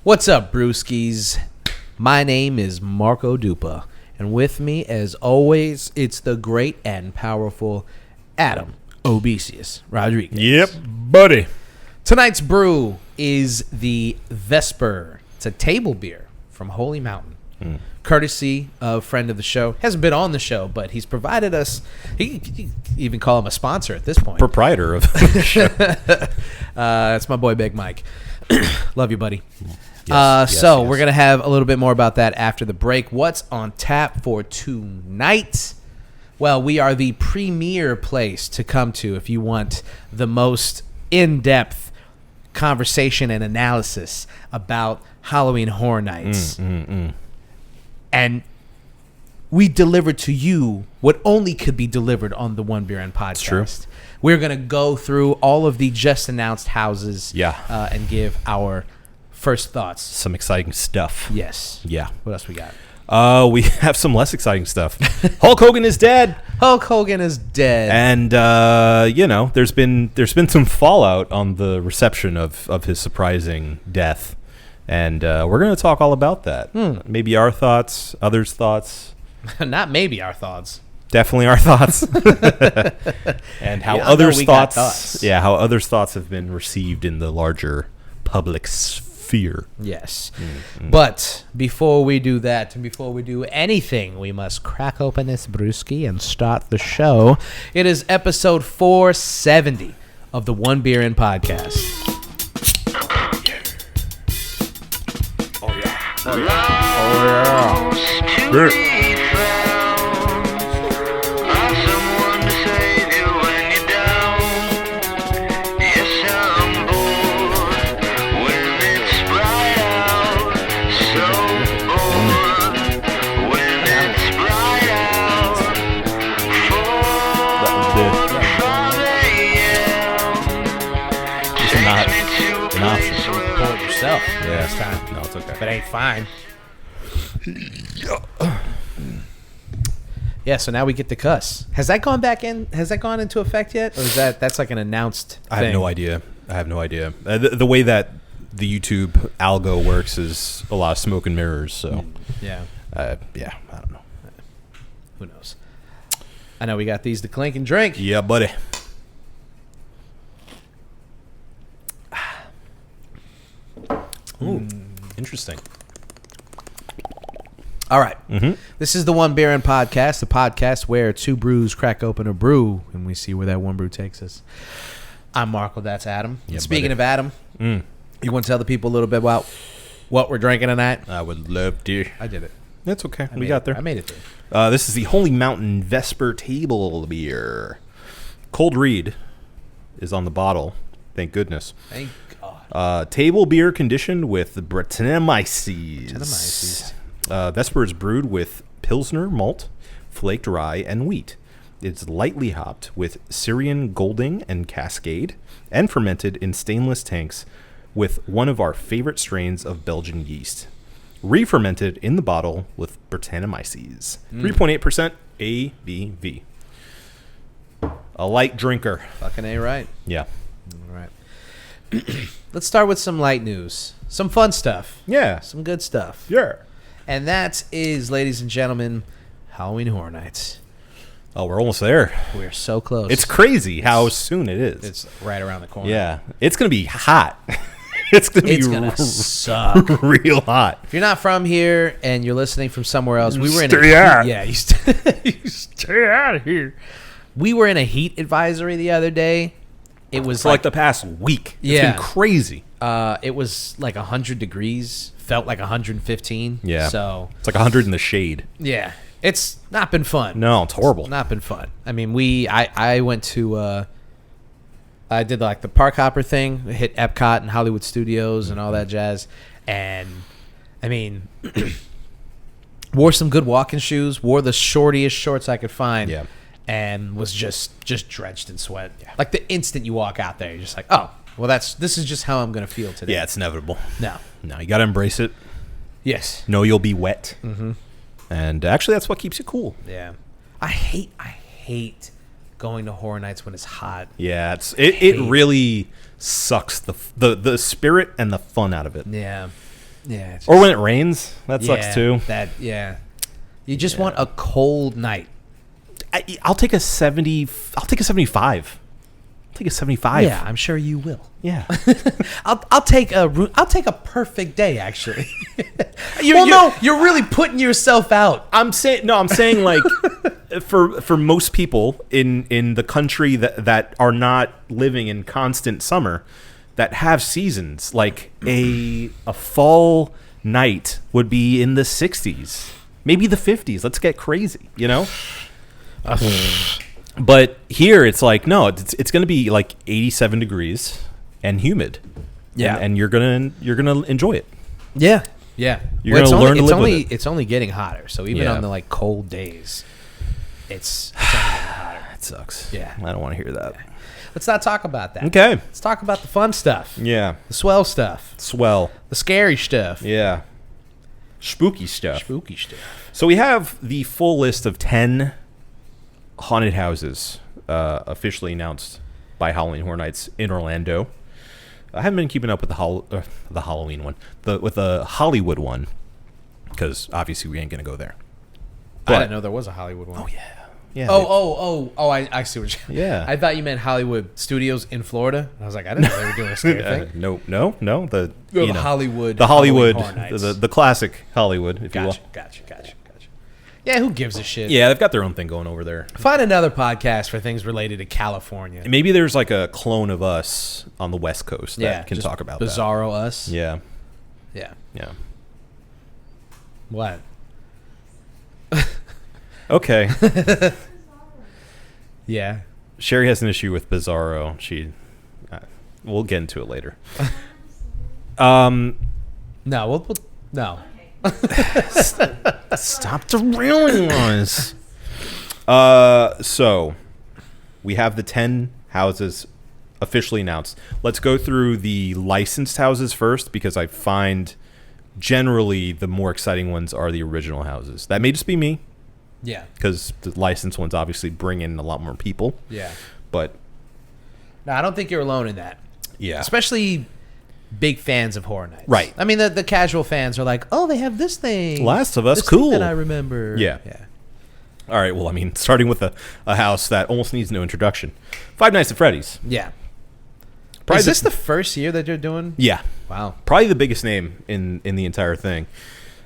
What's up, brewskis? My name is Marco Dupa, and with me, as always, it's the great and powerful Adam Obesius Rodriguez. Yep, buddy. Tonight's brew is the Vesper. It's a table beer from Holy Mountain, courtesy of a friend of the show. Hasn't been on the show, but he's provided us. You even call him a sponsor at this point. Proprietor of the show. That's my boy, Big Mike. Love you, buddy. Yes, We're going to have a little bit more about that after the break. What's on tap for tonight? Well, we are the premier place to come to if you want the most in-depth conversation and analysis about Halloween Horror Nights. And we deliver to you what only could be delivered on the One Beer In podcast. True. We're going to go through all of the just announced houses and give our first thoughts. Some exciting stuff. Yes. Yeah. What else we got? We have some less exciting stuff. Hulk Hogan is dead. Hulk Hogan is dead. And there's been some fallout on the reception of his surprising death. And we're going to talk all about that. Maybe our thoughts, others' thoughts. Not maybe our thoughts. Definitely our thoughts. And how others' thoughts. Yeah, how others' thoughts have been received in the larger public sphere. Yes. But before we do that, and before we do anything, we must crack open this brewski and start the show. It is episode 470 of the One Beer In podcast. Yeah, it's time. No, it's okay. If it ain't fine. Yeah, so now we get to cuss. Has that gone back in? Has that gone into effect yet? Or is that's like an announced thing? I have no idea. The way that the YouTube algo works is a lot of smoke and mirrors, so. Yeah. I don't know. Who knows? I know we got these to clink and drink. Yeah, buddy. Ooh, interesting. All right. This is the One Beer In podcast, the podcast where two brews crack open a brew, and we see where that one brew takes us. I'm Marco. That's Adam. Yeah, Speaking buddy. of Adam, you want to tell the people a little bit about what we're drinking tonight? I would love to. I did it. That's okay. I We got there. I made it there. This is the Holy Mountain Vesper Table Beer. Cold read is on the bottle. Thank goodness. Thank God. Table beer conditioned with Brettanomyces. Brettanomyces. Vesper is brewed with Pilsner malt, flaked rye, and wheat. It's lightly hopped with Syrian Golding and Cascade, and fermented in stainless tanks with one of our favorite strains of Belgian yeast. Re-fermented in the bottle with Brettanomyces. 3.8% ABV. A light drinker. Fucking A right. Yeah. All right. Let's start with some light news. Some fun stuff. Yeah. Some good stuff. Yeah. And that is, ladies and gentlemen, Halloween Horror Nights. Oh, we're almost there. We're so close. It's crazy how soon it is. It's right around the corner. Yeah. It's going to be hot. It's going to suck. Real hot. If you're not from here and you're listening from somewhere else, we were in Stay a out. heat, yeah, you stay out of here. We were in a heat advisory the other day. It was For like the past week. It's Yeah. been crazy. It was like 100 degrees. Felt like 115. Yeah. So It's like 100 in the shade. yeah, it's not been fun. No, it's horrible. Not been fun. I mean, I went to I did like the park hopper thing, hit Epcot and Hollywood Studios and all that jazz, and I mean, wore some good walking shoes, wore the shortiest shorts I could find, Yeah. and was just drenched in sweat. Yeah. Like the instant you walk out there, you're just like, oh, well, this is just how I'm gonna feel today. Yeah, it's inevitable. No. No, you got to embrace it. Yes. Know you'll be wet. And actually, that's what keeps you cool. Yeah. I hate going to horror nights when it's hot. Yeah, it really sucks the spirit and the fun out of it. Yeah. Yeah. Or when it rains. That sucks too. You just want a cold night. I'll take a 70. I'll take a 75. I'll take a 75. Yeah, I'm sure you will. Yeah. I'll take a perfect day. Actually, you're really putting yourself out. I'm saying like for most people in the country that are not living in constant summer, that have seasons, like a fall night would be in the 60s, maybe the 50s. Let's get crazy, you know. But here it's like, no, it's going to be like 87 degrees and humid. Yeah. And you're going to enjoy it. Yeah. Yeah. You're going to learn to live with it. It's only getting hotter. So even on the like cold days, it's only getting hotter. It sucks. Yeah. I don't want to hear that. Yeah. Let's not talk about that. Okay. Let's talk about the fun stuff. Yeah. The swell stuff. Swell. The scary stuff. Yeah. Spooky stuff. Spooky stuff. So we have the full list of 10 haunted houses officially announced by Halloween Horror Nights in Orlando. I haven't been keeping up with the Halloween one, with the Hollywood one, because obviously we ain't gonna go there. But I didn't know there was a Hollywood one. Oh yeah, yeah. I see what you. Yeah. I thought you meant Hollywood Studios in Florida. I was like, I didn't know they were doing a scary thing. No. The Hollywood. The Hollywood. Horror Nights. The classic Hollywood, if you will. Gotcha. Yeah, who gives a shit? Yeah, they've got their own thing going over there. Find another podcast for things related to California. Maybe there's like a clone of us on the West Coast that can talk about Bizarro Us. that. Yeah. What? Okay. Yeah. Sherry has an issue with Bizarro. We'll get into it later. No, no. Stop derailing us. So we have the 10 houses officially announced. Let's go through the licensed houses first, because I find generally the more exciting ones are the original houses. That may just be me. Yeah. Because the licensed ones obviously bring in a lot more people. Yeah. But no, I don't think you're alone in that. yeah. Especially big fans of Horror Nights. Right. I mean, the casual fans are like, oh, they have this thing. Last of Us, this thing cool. that I remember. Yeah. All right. Well, I mean, starting with a house that almost needs no introduction. Five Nights at Freddy's. Yeah. Probably Is this the first year that you're doing? Yeah. Wow. Probably the biggest name in the entire thing.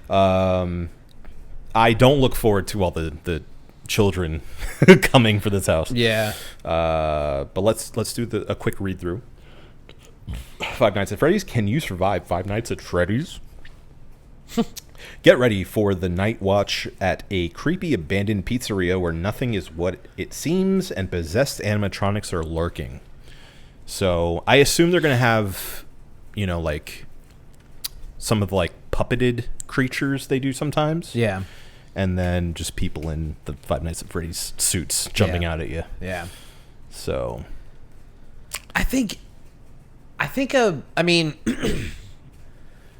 I don't look forward to all the children coming for this house. Yeah. But let's do a quick read through. Five Nights at Freddy's. Can you survive Five Nights at Freddy's? Get ready for the night watch at a creepy abandoned pizzeria where nothing is what it seems and possessed animatronics are lurking. So I assume they're going to have, like some of the like puppeted creatures they do sometimes. Yeah. And then just people in the Five Nights at Freddy's suits jumping out at you. Yeah. So I mean,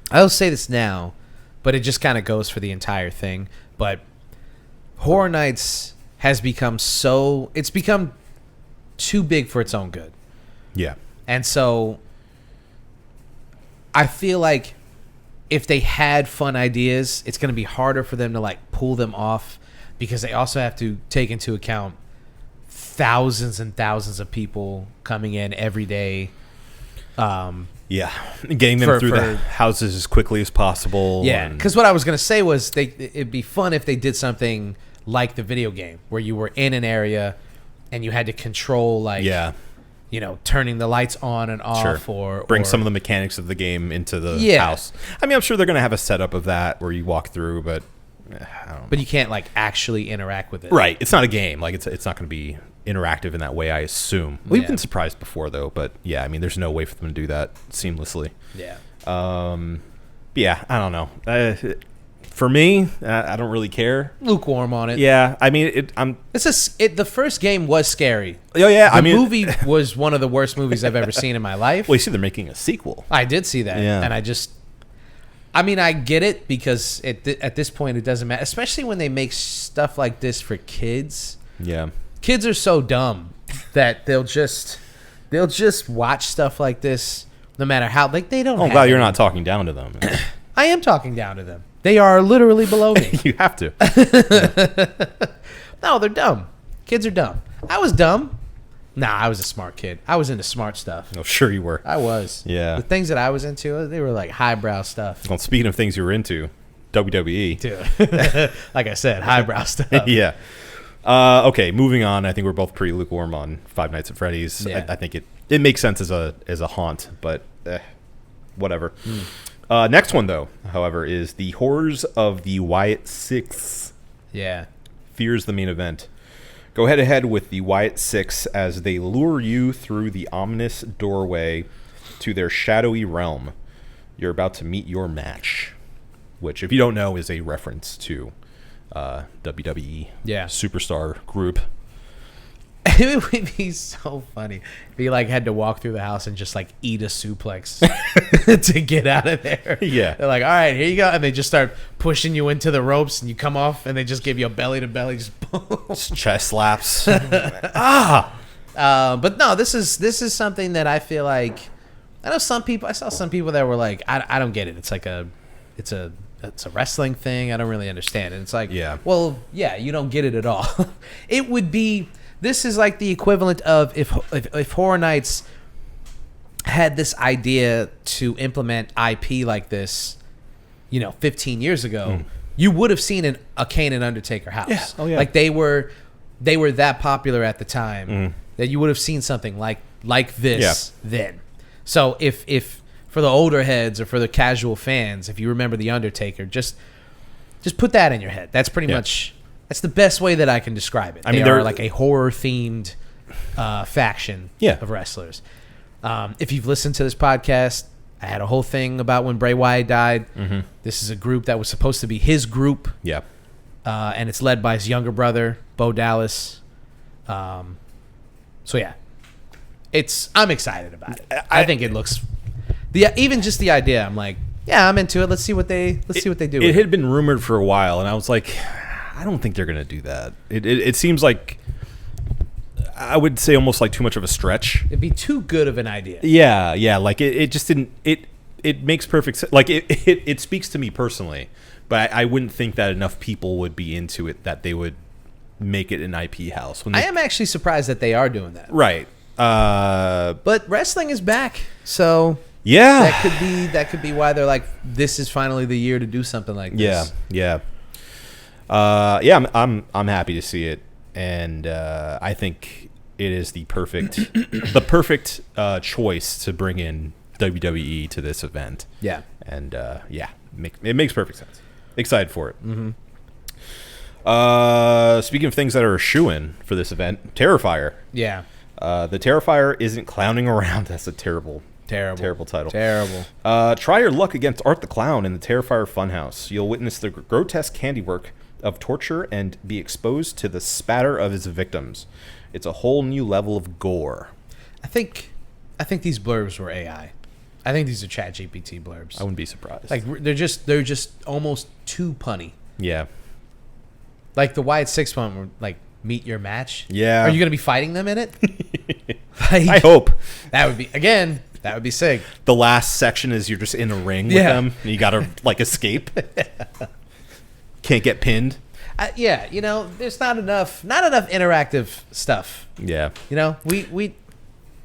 I'll say this now, but it just kind of goes for the entire thing. But Horror Nights has become it's become too big for its own good. yeah. And so I feel like if they had fun ideas, it's going to be harder for them to like pull them off, because they also have to take into account thousands and thousands of people coming in every day. Yeah, getting them through the houses as quickly as possible. Yeah, because what I was going to say was it'd be fun if they did something like the video game, where you were in an area and you had to control turning the lights on and off, or bring some of the mechanics of the game into the house. I mean, I'm sure they're going to have a setup of that where you walk through, but I don't know. But you can't like actually interact with it. Right. It's not a game. Like it's not going to be interactive in that way, I assume. We've been surprised before though, but yeah, I mean, there's no way for them to do that seamlessly. Yeah. Yeah, I don't know. For me, I don't really care. Lukewarm on it. Yeah, I mean, the first game was scary. Oh yeah, the movie was one of the worst movies I've ever seen in my life. Well, you see, they're making a sequel. I did see that, yeah. And I get it, because at this point it doesn't matter, especially when they make stuff like this for kids. Yeah, kids are so dumb that they'll just watch stuff like this no matter how, like, they don't. I'm glad you're not talking down to them. I am talking down to them. They are literally below me. You have to. No, they're dumb. Kids are dumb. I was dumb. Nah, I was a smart kid. I was into smart stuff. Oh, sure you were. I was. Yeah. The things that I was into, they were like highbrow stuff. Well, speaking of things you were into, WWE. Dude. Like I said, highbrow stuff. Yeah. Okay, moving on. I think we're both pretty lukewarm on Five Nights at Freddy's. Yeah. I think it makes sense as a haunt, but whatever. Next one, though, however, is the Horrors of the Wyatt Six. Yeah. Fears the main event. Go head-to-head with the Wyatt Six as they lure you through the ominous doorway to their shadowy realm. You're about to meet your match, which, if you don't know, is a reference to WWE superstar group. It would be so funny if you like had to walk through the house and just like eat a suplex to get out of there. Yeah. They're like, all right, here you go. And they just start pushing you into the ropes and you come off and they just give you a belly to belly. Just boom. Chest slaps. But no, this is something that I feel like, I saw some people that were like, I don't get it. It's like it's a wrestling thing. I don't really understand. And it's like, well, yeah, you don't get it at all. It would be, this is like the equivalent of if Horror Nights had this idea to implement IP like this, 15 years ago, you would have seen a Kane and Undertaker house. Yeah. Oh, yeah. Like they were that popular at the time that you would have seen something like this then. So if for the older heads or for the casual fans, if you remember the Undertaker, just put that in your head. That's pretty much. That's the best way that I can describe it. They are like a horror-themed faction of wrestlers. If you've listened to this podcast, I had a whole thing about when Bray Wyatt died. Mm-hmm. This is a group that was supposed to be his group. Yeah. And it's led by his younger brother, Bo Dallas. So, yeah. I'm excited about it. I think it looks... even just the idea, I'm like, yeah, I'm into it. Let's see what they do. It had been rumored for a while, and I was like... I don't think they're going to do that. It seems like, I would say almost like too much of a stretch. It'd be too good of an idea. Yeah. Like it just didn't, it makes perfect sense. Like it speaks to me personally, but I wouldn't think that enough people would be into it that they would make it an IP house. I am actually surprised that they are doing that. Right. But wrestling is back. So yeah, that could be why they're like, this is finally the year to do something like this. Yeah. I'm happy to see it, and I think it is the perfect choice to bring in WWE to this event. Yeah, and it makes perfect sense. Excited for it. Mm-hmm. Speaking of things that are a shoo-in for this event, Terrifier. Yeah, the Terrifier isn't clowning around. That's a terrible title. Terrible. Try your luck against Art the Clown in the Terrifier Funhouse. You'll witness the grotesque handiwork of torture and be exposed to the spatter of his victims. It's a whole new level of gore. I think these blurbs were AI. I think these are ChatGPT blurbs. I wouldn't be surprised. Like they're just almost too punny. Yeah. Like the Wyatt Six one, like meet your match. Yeah. Are you gonna be fighting them in it? I hope. That would be sick. The last section is you're just in a ring with them. And you gotta like escape. Can't get pinned. There's not enough interactive stuff. Yeah. We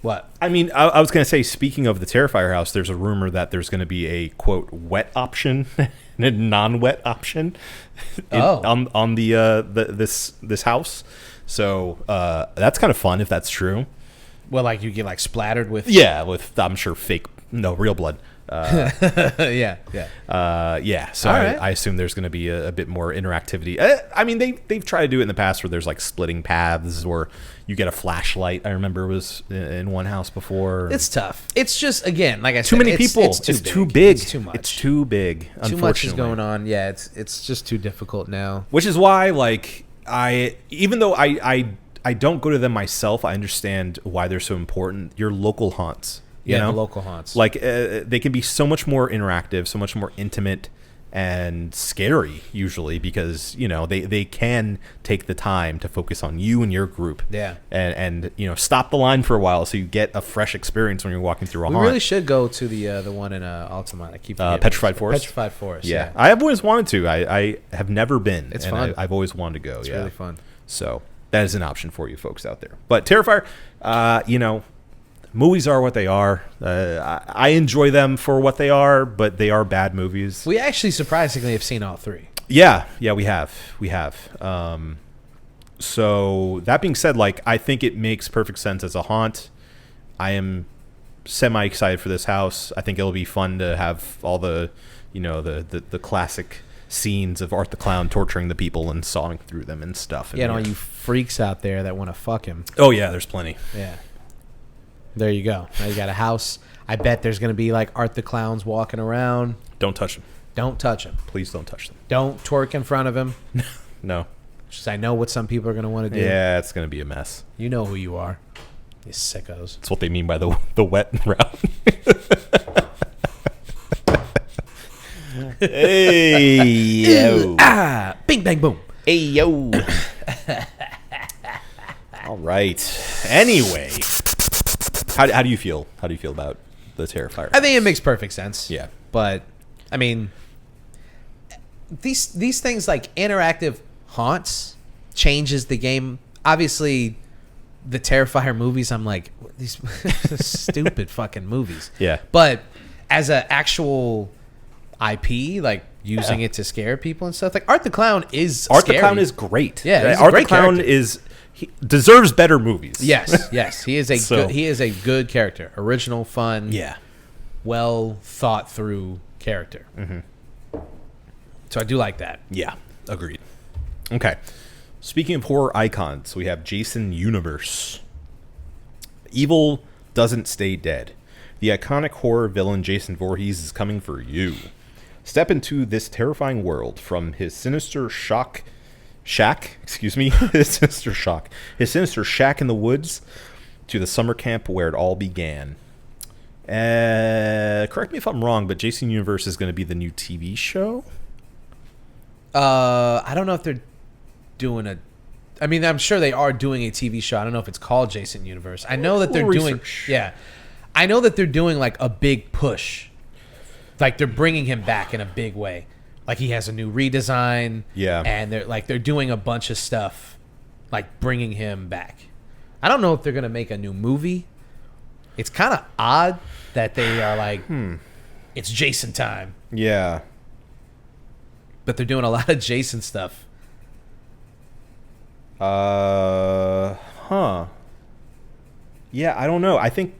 what? I mean, I was going to say, speaking of the Terrifier house, there's a rumor that there's going to be a, quote, wet option and a non-wet option on this house. So that's kind of fun if that's true. Well, like you get like splattered with... Yeah, with, I'm sure, real blood. Yeah. So I assume there's going to be a bit more interactivity. I mean, they've tried to do it in the past where there's like splitting paths or you get a flashlight. I remember it was in one house before. It's tough. It's just, again, like I said, too many people. It's too big. It's too much. It's too big. Too much is going on. Yeah, it's just too difficult now. Which is why, like, even though I don't go to them myself, I understand why they're so important. Your local haunts. You know? The local haunts. Like, they can be so much more interactive, so much more intimate, and scary usually because they can take the time to focus on you and your group. Yeah. And stop the line for a while so you get a fresh experience when you're walking through a haunt. We really should go to the one in Altamont. I keep forgetting. Petrified Forest. Petrified Forest. Yeah. I've always wanted to. I have never been. It's fun. I've always wanted to go. It's really fun. So that is an option for you folks out there. But Terrifier, movies are what they are. I enjoy them for what they are, but they are bad movies. We actually surprisingly have seen all three. Yeah, we have. So that being said, I think it makes perfect sense as a haunt. I am semi excited for this house. I think it'll be fun to have all the, the classic scenes of Art the Clown torturing the people and sawing through them and stuff. And all you freaks out there that want to fuck him. Oh yeah, there's plenty. Yeah. There you go. Now you got a house. I bet there's going to be Art the Clowns walking around. Don't touch them. Don't touch him. Please don't touch them. Don't twerk in front of him. No. Just I know what some people are going to want to do. Yeah, it's going to be a mess. You know who you are. You sickos. That's what they mean by the wet route. Hey, yo. Bing, bang, boom. Hey, yo. All right. Anyway, how do you feel? How do you feel about the Terrifier? I think it makes perfect sense. Yeah. But, I mean, these things like interactive haunts changes the game. Obviously, the Terrifier movies, I'm like, these stupid fucking movies. Yeah. But as an actual IP, using it to scare people and stuff, Art the Clown is Art scary. the Clown is great. Yeah, he's a Art great the Clown character. he deserves better movies. Yes, he is a good character, original, fun, well thought through character. Mm-hmm. So I do like that. Yeah, agreed. Okay, speaking of horror icons, we have Jason Universe. Evil doesn't stay dead. The iconic horror villain Jason Voorhees is coming for you. Step into this terrifying world from his sinister shack in the woods to the summer camp where it all began. Correct me if I'm wrong, but Jason Universe is going to be the new TV show? I don't know if they're doing I'm sure they are doing a TV show. I don't know if it's called Jason Universe. I know that they're doing I know that they're doing a big push. They're bringing him back in a big way. He has a new redesign. Yeah. And they're doing a bunch of stuff, bringing him back. I don't know if they're going to make a new movie. It's kind of odd that they are it's Jason time. Yeah. But they're doing a lot of Jason stuff. Yeah, I don't know. I think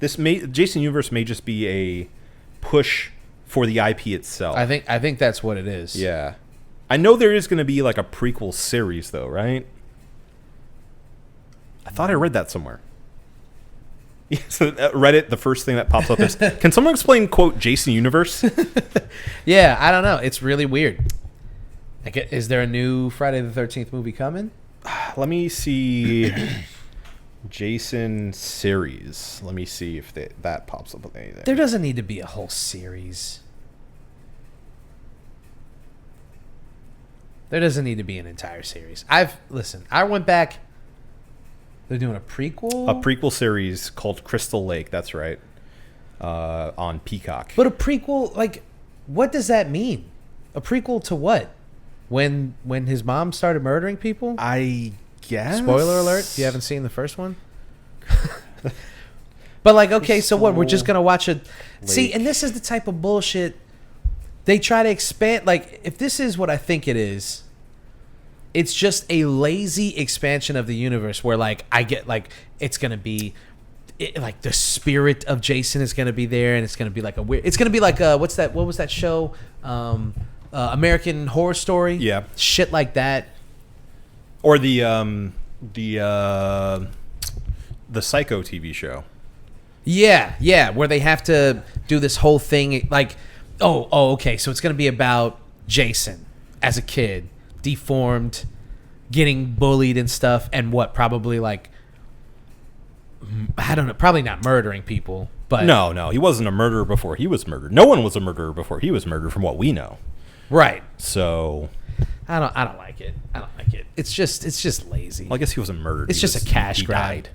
Jason Universe may just be a push for the IP itself. I think that's what it is. Yeah. I know there is going to be a prequel series though, right? I thought I read that somewhere. So Reddit, the first thing that pops up is, can someone explain, quote, Jason Universe? Yeah, I don't know. It's really weird. Is there a new Friday the 13th movie coming? Let me see. Jason series. Let me see if that pops up with anything. There doesn't need to be a whole series. There doesn't need to be an entire series. I went back. They're doing a prequel? A prequel series called Crystal Lake, that's right. On Peacock. But a prequel, what does that mean? A prequel to what? When his mom started murdering people? I guess. Spoiler alert, if you haven't seen the first one. But okay, so what? We're just going to watch it. See, and this is the type of bullshit they try to expand. If this is what I think it is, it's just a lazy expansion of the universe where I get it's going to be the spirit of Jason is going to be there, and it's going to be a weird. It's going to be what was that show? American Horror Story. Yeah, shit like that. Or the Psycho TV show. Yeah, where they have to do this whole thing okay, so it's going to be about Jason as a kid, deformed, getting bullied and stuff, and probably I don't know, probably not murdering people, but No, he wasn't a murderer before he was murdered. No one was a murderer before he was murdered from what we know. Right. So I don't like it. I don't like it. It's just lazy. well, I guess he wasn't murdered. It's just a cash grab.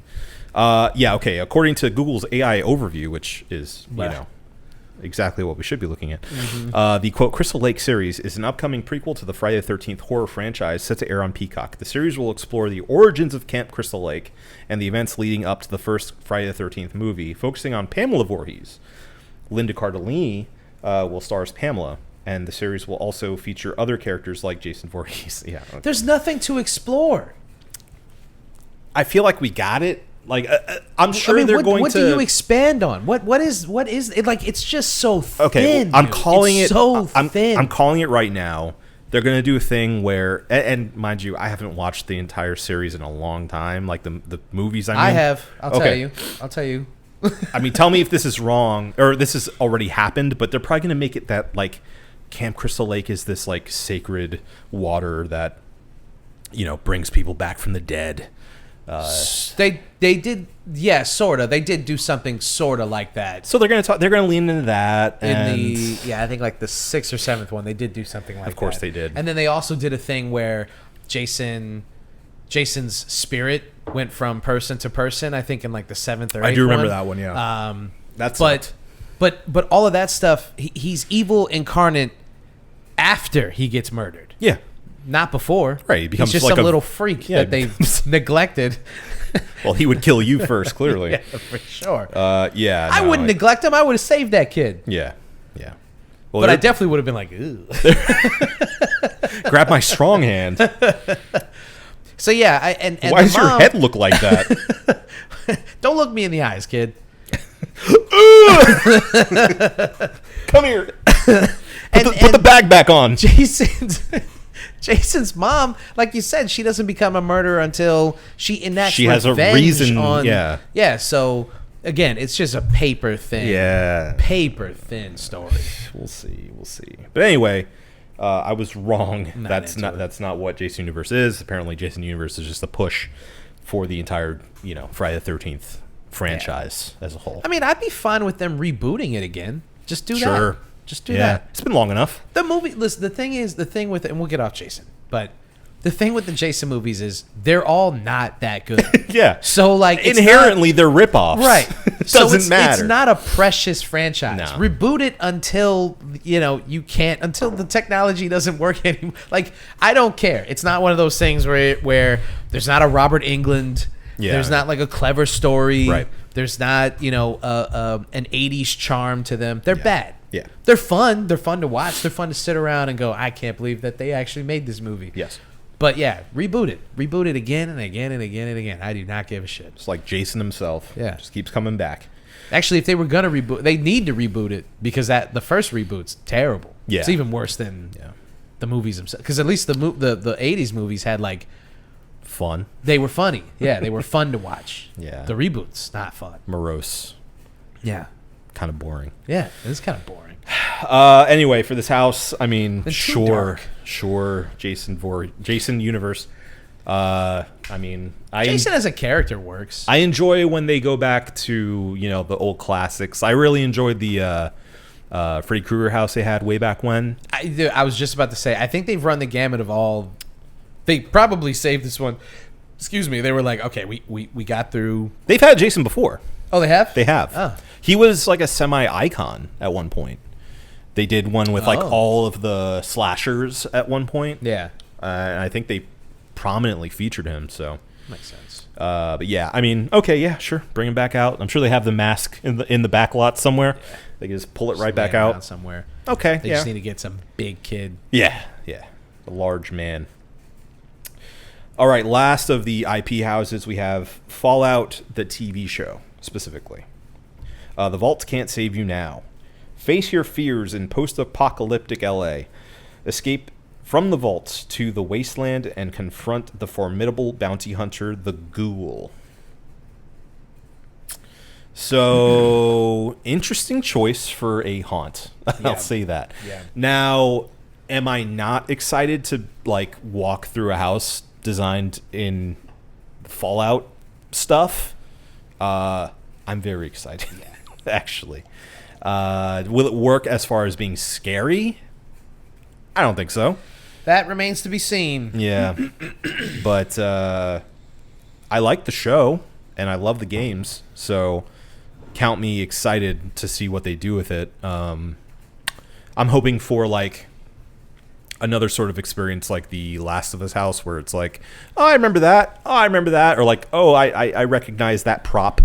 Died. Yeah, okay. According to Google's AI overview, which is, Well. exactly what we should be looking at, the, quote, Crystal Lake series is an upcoming prequel to the Friday the 13th horror franchise set to air on Peacock. The series will explore the origins of Camp Crystal Lake and the events leading up to the first Friday the 13th movie, focusing on Pamela Voorhees. Linda Cardellini will star as Pamela, and the series will also feature other characters like Jason Voorhees. Yeah, okay. There's nothing to explore. I feel like we got it. Like, I'm sure they're going to. What do you expand on? What is it like? It's just so thin. Okay, well, I'm calling it's it. so thin. I'm calling it right now. They're going to do a thing where, and mind you, I haven't watched the entire series in a long time. Like the movies. I have. I'll tell you. I mean, tell me if this is wrong or this has already happened. But they're probably going to make it that like Camp Crystal Lake is this like sacred water that brings people back from the dead. They did, yeah, sort of. They did do something sort of like that. So they're gonna lean into that. I think like the 6th or 7th one, they did do something like that. Of course they did. And then they also did a thing where Jason's spirit went from person to person. I think in like the 7th or 8th. I do remember that one. Yeah. But all of that stuff, he's evil incarnate after he gets murdered. Yeah. Not before. Right. He becomes He's just like some little freak that they neglected. Well, he would kill you first, clearly. Yeah, for sure. Yeah. I wouldn't neglect him. I would have saved that kid. Yeah. Yeah. Well, But I definitely would have been like, ooh. grab my strong hand. So yeah, and why does your head look like that? Don't look me in the eyes, kid. Come here. Put the bag back on. Jason's mom, like you said, she doesn't become a murderer until she enacts She has revenge a reason. on. Yeah. So again, it's just a paper thin. Yeah. Paper thin story. We'll see. But anyway, I was wrong. Not That's not what Jason Universe is. Apparently, Jason Universe is just a push for the entire Friday the 13th franchise as a whole. I mean, I'd be fine with them rebooting it again. Just do Sure. that. Just do that. It's been long enough. The movie, listen, the thing with it, and we'll get off Jason, but the thing with the Jason movies is they're all not that good. Yeah. So, like, inherently, they're ripoffs. Right. It doesn't matter. It's not a precious franchise. No. Reboot it until, you can't, until the technology doesn't work anymore. Like, I don't care. It's not one of those things where there's not a Robert Englund. Yeah. There's not like a clever story. Right. There's not, an 80s charm to them. They're bad. Yeah. They're fun. They're fun to watch. They're fun to sit around and go, I can't believe that they actually made this movie. Yes. But yeah, reboot it. Reboot it again and again and again and again. I do not give a shit. It's like Jason himself. Yeah. Just keeps coming back. Actually, if they were going to reboot, they need to reboot it because the first reboot's terrible. Yeah. It's even worse than the movies themselves. Because at least the 80s movies had like... Fun. They were funny. Yeah, they were fun to watch. Yeah. The reboots, not fun. Morose. Yeah. Kind of boring. Yeah, it's kind of boring. Anyway, for this house, I mean, It's too dark. sure, Jason Universe. I mean, Jason as a character works. I enjoy when they go back to the old classics. I really enjoyed the Freddy Krueger house they had way back when. I was just about to say, I think they've run the gamut of all. They probably saved this one. Excuse me. They were like, okay, we got through. They've had Jason before. Oh, they have? They have. Oh. He was like a semi-icon at one point. They did one with like all of the slashers at one point. Yeah. And I think they prominently featured him. So Makes sense. but yeah, I mean, okay, yeah, sure, bring him back out. I'm sure they have the mask in the back lot somewhere. Yeah. They can just pull it right back out somewhere. Okay, They just need to get some big kid. Yeah, a large man. All right, last of the IP houses, we have Fallout, the TV show, specifically. The Vault Can't Save You Now. Face your fears in post-apocalyptic LA. Escape from the vaults to the wasteland and confront the formidable bounty hunter, the Ghoul. So, interesting choice for a haunt. I'll say that. Yeah. Now, am I not excited to walk through a house designed in Fallout stuff? I'm very excited. Actually. Will it work as far as being scary? I don't think so. That remains to be seen. Yeah. But I like the show, and I love the games, so count me excited to see what they do with it. I'm hoping for, like, another sort of experience like the Last of Us house where it's like, oh, I remember that. Oh, I remember that. Or like, oh, I recognize that prop.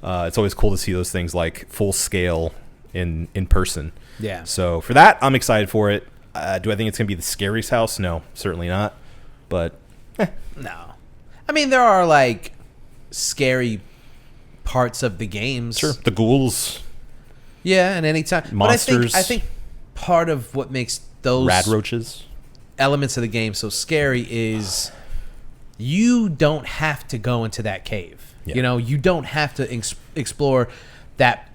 It's always cool to see those things like full scale in person. Yeah. So for that, I'm excited for it. Do I think it's going to be the scariest house? No, certainly not. But no. I mean, there are like scary parts of the games. sure, the ghouls, Yeah, and anytime. monsters, But I think part of what makes those rad roaches. elements of the game so scary is you don't have to go into that cave. Yeah. You know, you don't have to explore that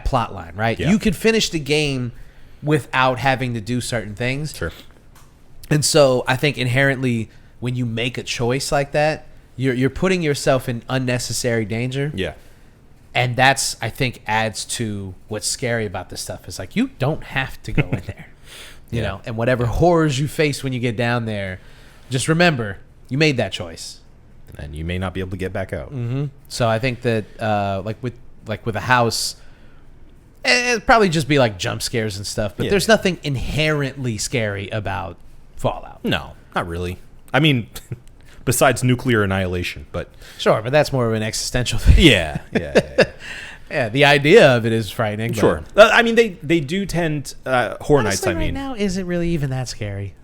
plot line, right? Yeah. You could finish the game without having to do certain things. Sure. And so I think inherently when you make a choice like that, you're putting yourself in unnecessary danger. Yeah. And that's, I think, adds to what's scary about this stuff. Is like, you don't have to go in there. You know, and whatever horrors you face when you get down there, just remember, you made that choice. And you may not be able to get back out. Mm-hmm. So I think that, like with a house, it'd probably just be like jump scares and stuff. But there's nothing inherently scary about Fallout. No, not really. I mean, besides nuclear annihilation, but Sure, but that's more of an existential thing. yeah. Yeah, the idea of it is frightening. Sure. I mean, they do tend Horror Nights. I mean, now is it really even that scary?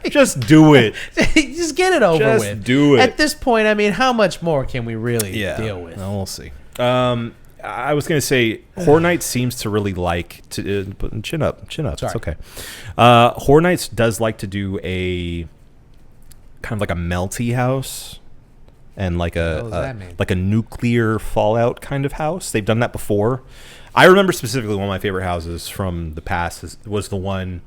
just do it. Just get it over Just with. do it. At this point, I mean, how much more can we really deal with? Well, we'll see. I was going to say, Horror Nights seems to really like to chin up. Sorry. It's okay. Horror Nights does like to do a kind of like a melty house. And like What does that mean? like a nuclear fallout kind of house. They've done that before. I remember specifically one of my favorite houses from the past was the one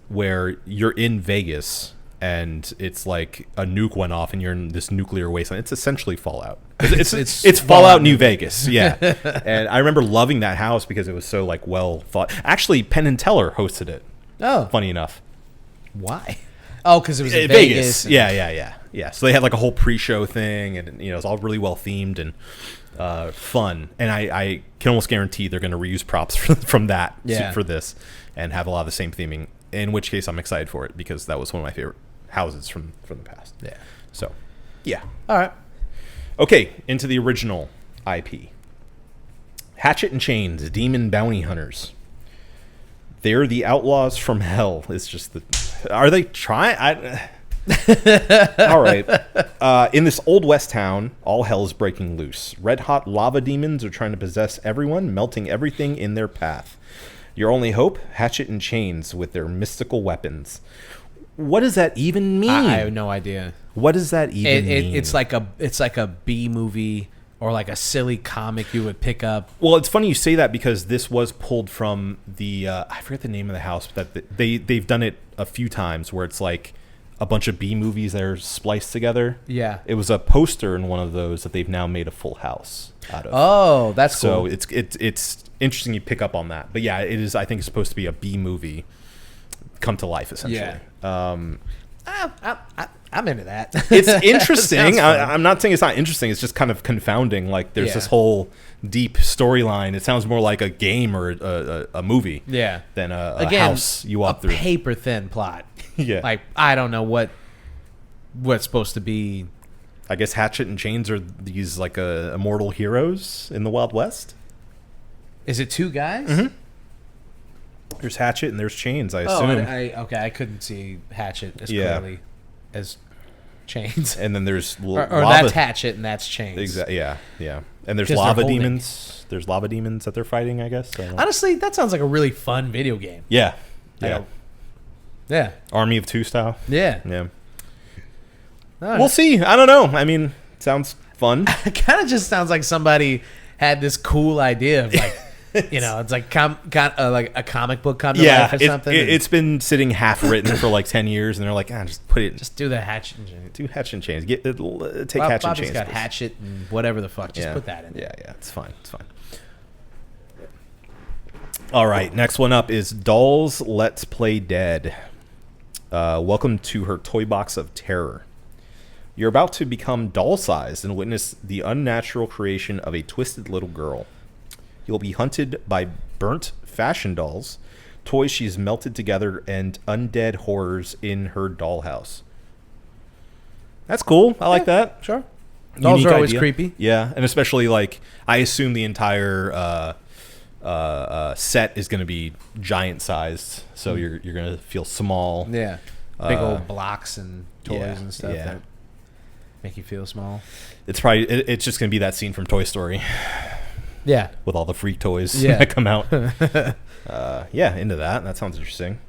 where you're in Vegas and it's like a nuke went off and you're in this nuclear wasteland. It's essentially Fallout. It's Fallout New Vegas. Yeah. And I remember loving that house because it was so like well thought. Actually, Penn and Teller hosted it. Oh, Funny enough. why? Oh, because it was in Vegas. Vegas. Yeah. So they had like a whole pre-show thing, and you know it's all really well themed and fun. And I can almost guarantee they're going to reuse props from that for this, and have a lot of the same theming. In which case, I'm excited for it because that was one of my favorite houses from the past. Yeah. So, yeah. All right. Okay, into the original IP. Hatchet and Chains, Demon Bounty Hunters. They're the outlaws from hell. It's just the... Are they trying? All right. In this old west town, all hell is breaking loose. Red-hot lava demons are trying to possess everyone, melting everything in their path. Your only hope? Hatchet and Chains with their mystical weapons. What does that even mean? I have no idea. What does that even mean? It's like a B movie or like a silly comic you would pick up. Well, it's funny you say that because this was pulled from the I forget the name of the house, but they've done it a few times where it's like a bunch of B movies that are spliced together. Yeah. It was a poster in one of those that they've now made a full house out of. Oh, that's cool. So it's interesting you pick up on that. But yeah, it is. I think it's supposed to be a B movie come to life essentially. Yeah. I'm into that. It's interesting. I'm not saying it's not interesting. It's just kind of confounding. Like there's this whole deep storyline. It sounds more like a game or a movie than a house you walk through. A paper thin plot. Yeah. Like I don't know what's supposed to be. I guess Hatchet and Chains are these like immortal heroes in the Wild West. Is it two guys? Mm-hmm. There's Hatchet and there's Chains, I assume. I couldn't see Hatchet as clearly as Chains. And then there's or lava. that's Hatchet and that's Chains. Exactly. Yeah. And there's 'Cause lava they're holding. demons. There's lava demons that they're fighting, I guess. Honestly, that sounds like a really fun video game. Yeah. Yeah. Army of Two style. Yeah. Yeah. Right. We'll see. I don't know. I mean, sounds fun. It kind of just sounds like somebody had this cool idea of like, it's like like a comic book come to life or something. It's been sitting half written for like 10 years, and they're like, just put it. Just do the Hatchet and Chains. Do Hatchet and Chains. Take Hatchet and Bobby's Chains. got please. Hatchet and whatever the fuck. Just put that in. Yeah. It's fine. All right, next one up is Dolls Let's Play Dead. Welcome to her toy box of terror. You're about to become doll-sized and witness the unnatural creation of a twisted little girl. You'll be hunted by burnt fashion dolls, toys she's melted together, and undead horrors in her dollhouse. That's cool. I like that. Sure. Dolls Unique are always idea. creepy. Yeah, and especially like I assume the entire set is going to be giant sized, so you're going to feel small. Yeah. Big old blocks and toys and stuff that make you feel small. It's probably it's just going to be that scene from Toy Story. Yeah. With all the freak toys that come out. Into that. That sounds interesting.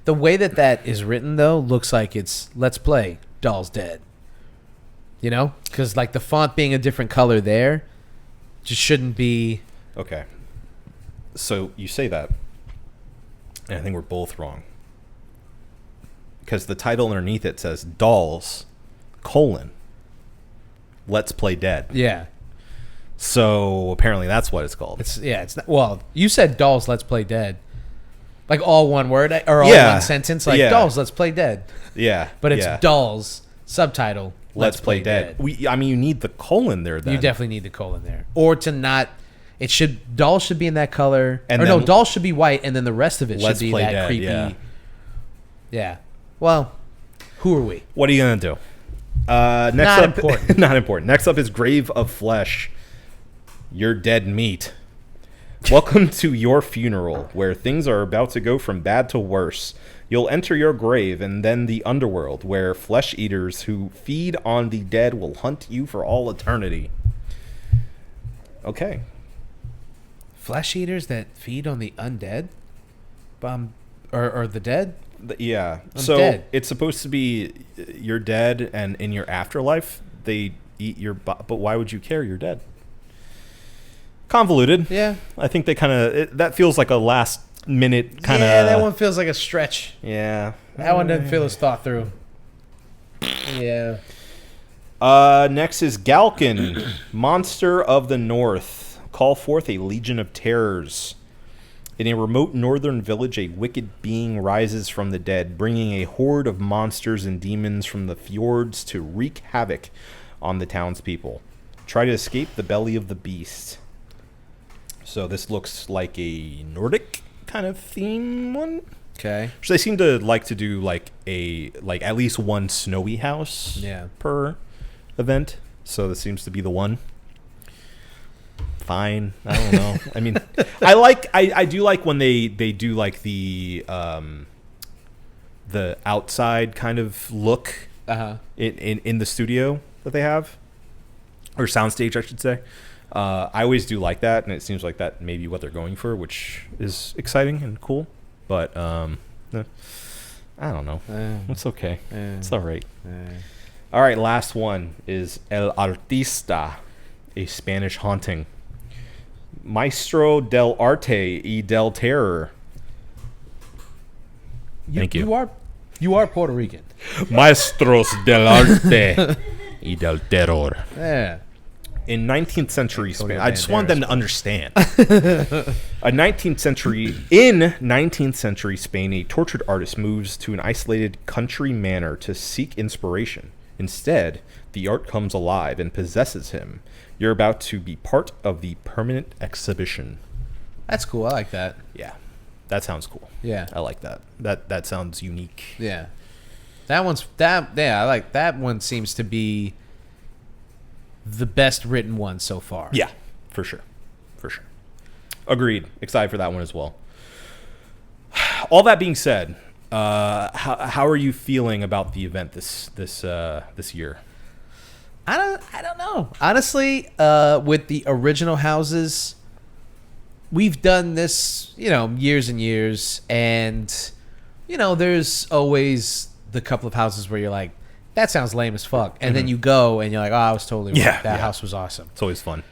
The way that is written, though, looks like it's Let's Play Dolls Dead. You know? Because, like, the font being a different color there just shouldn't be... Okay. So, you say that, and I think we're both wrong. Because the title underneath it says Dolls, Let's Play Dead. Yeah. So, apparently that's what it's called. It's not, well, you said Dolls Let's Play Dead. Like, all one word, or all one sentence. Like, Dolls Let's Play Dead. Yeah. But it's Dolls, subtitle, Let's Play Dead. You need the colon there then. You definitely need the colon there. Or to not... Dolls should be in that color. And Dolls should be white, and then the rest of it should be that Dead, creepy... Yeah. Well, who are we? What are you going to do? Not important. Not important. Next up is Grave of Flesh. Your dead meat. Welcome to your funeral, where things are about to go from bad to worse. You'll enter your grave and then the underworld, where flesh eaters who feed on the dead will hunt you for all eternity. Okay. Flesh eaters that feed on the undead? Or the dead? Yeah. I'm dead. It's supposed to be you're dead, and in your afterlife, they eat your... But why would you care? You're dead. Convoluted. Yeah. I think they kind of... That feels like a last minute kind of... Yeah, that one feels like a stretch. Yeah. That one doesn't feel as thought through. Yeah. Next is Galkin, Monster of the North. Call forth a legion of terrors. In a remote northern village, a wicked being rises from the dead, bringing a horde of monsters and demons from the fjords to wreak havoc on the townspeople. Try to escape the belly of the beast. So this looks like a Nordic kind of theme one. Okay. So they seem to like to do like at least one snowy house per event. So this seems to be the one. Fine. I don't know. I mean, I do like when they do like the outside kind of look in the studio that they have, or soundstage, I should say. I always do like that, and it seems like that may be what they're going for, which is exciting and cool. But I don't know. It's okay. It's all right. All right, last one is El Artista, a Spanish haunting. Maestro del Arte y del Terror. Thank you. You are Puerto Rican. Maestros del Arte y del Terror. Yeah. In 19th century Spain, I just want them to understand. In 19th century Spain, a tortured artist moves to an isolated country manor to seek inspiration. Instead, the art comes alive and possesses him. You're about to be part of the permanent exhibition. That's cool. I like that. Yeah, that sounds cool. Yeah, I like that. That sounds unique. Yeah, I like that one. Seems to be the best written one so far. Yeah, for sure. Agreed. Excited for that one as well. All that being said, how are you feeling about the event this year? I don't know. Honestly, with the original houses, we've done this, years and years, and there's always the couple of houses where you're like, that sounds lame as fuck, and then you go and you're like, oh, I was totally right. That house was awesome. It's always fun.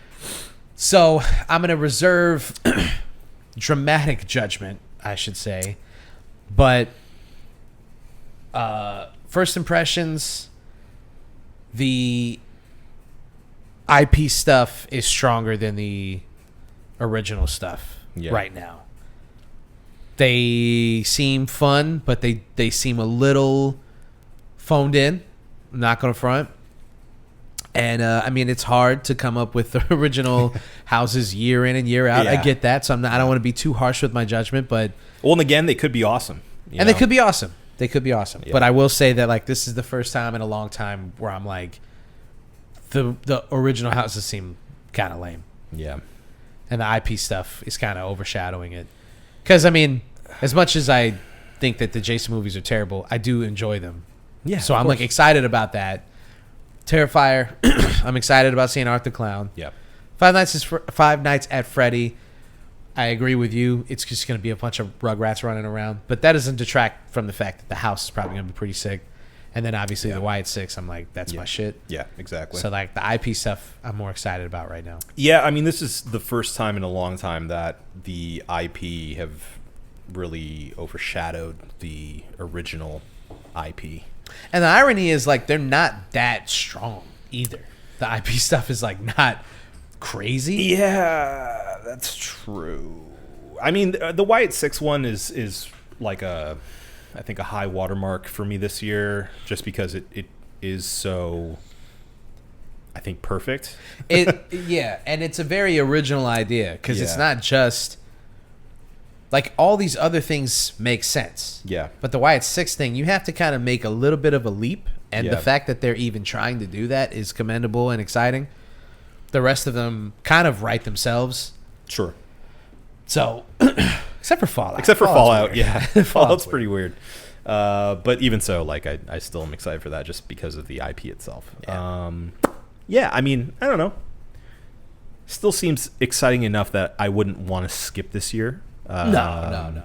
So I'm gonna reserve dramatic judgment, I should say, but first impressions, the IP stuff is stronger than the original stuff. right now. They seem fun, but they seem a little phoned in. I'm not going to front. And, I mean, it's hard to come up with the original houses year in and year out. Yeah. I get that, so I don't want to be too harsh with my judgment, but... Well, and again, they could be awesome. They could be awesome. They could be awesome. Yeah. But I will say that, like, this is the first time in a long time where I'm like, the original houses seem kind of lame. Yeah. And the IP stuff is kind of overshadowing it. Because, I mean, as much as I think that the Jason movies are terrible, I do enjoy them. Yeah. So I'm, like, excited about that. Terrifier, I'm excited about seeing Art the Clown. Yeah. Five Nights at Freddy. I agree with you. It's just going to be a bunch of Rugrats running around. But that doesn't detract from the fact that the house is probably going to be pretty sick. And then, obviously, the Wyatt Six, I'm like, that's my shit. Yeah, exactly. So, like, the IP stuff, I'm more excited about right now. Yeah, I mean, this is the first time in a long time that the IP have really overshadowed the original IP. And the irony is, like, they're not that strong either. The IP stuff is, like, not crazy. Yeah, that's true. I mean, the Wyatt Six one is like I think a high watermark for me this year, just because it is so, I think, perfect. Yeah, and it's a very original idea because it's Yeah. not just like all these other things make sense. Yeah. But the Wyatt Six thing, you have to kind of make a little bit of a leap, and Yeah. the fact that they're even trying to do that is commendable and exciting. The rest of them kind of write themselves. Sure. So, except for Fallout. Except for Fallout, weird. yeah. Fallout's Fallout's pretty weird. But even so, like, I still am excited for that just because of the IP itself. Yeah. Yeah, I mean, I don't know. Still seems exciting enough that I wouldn't want to skip this year. No.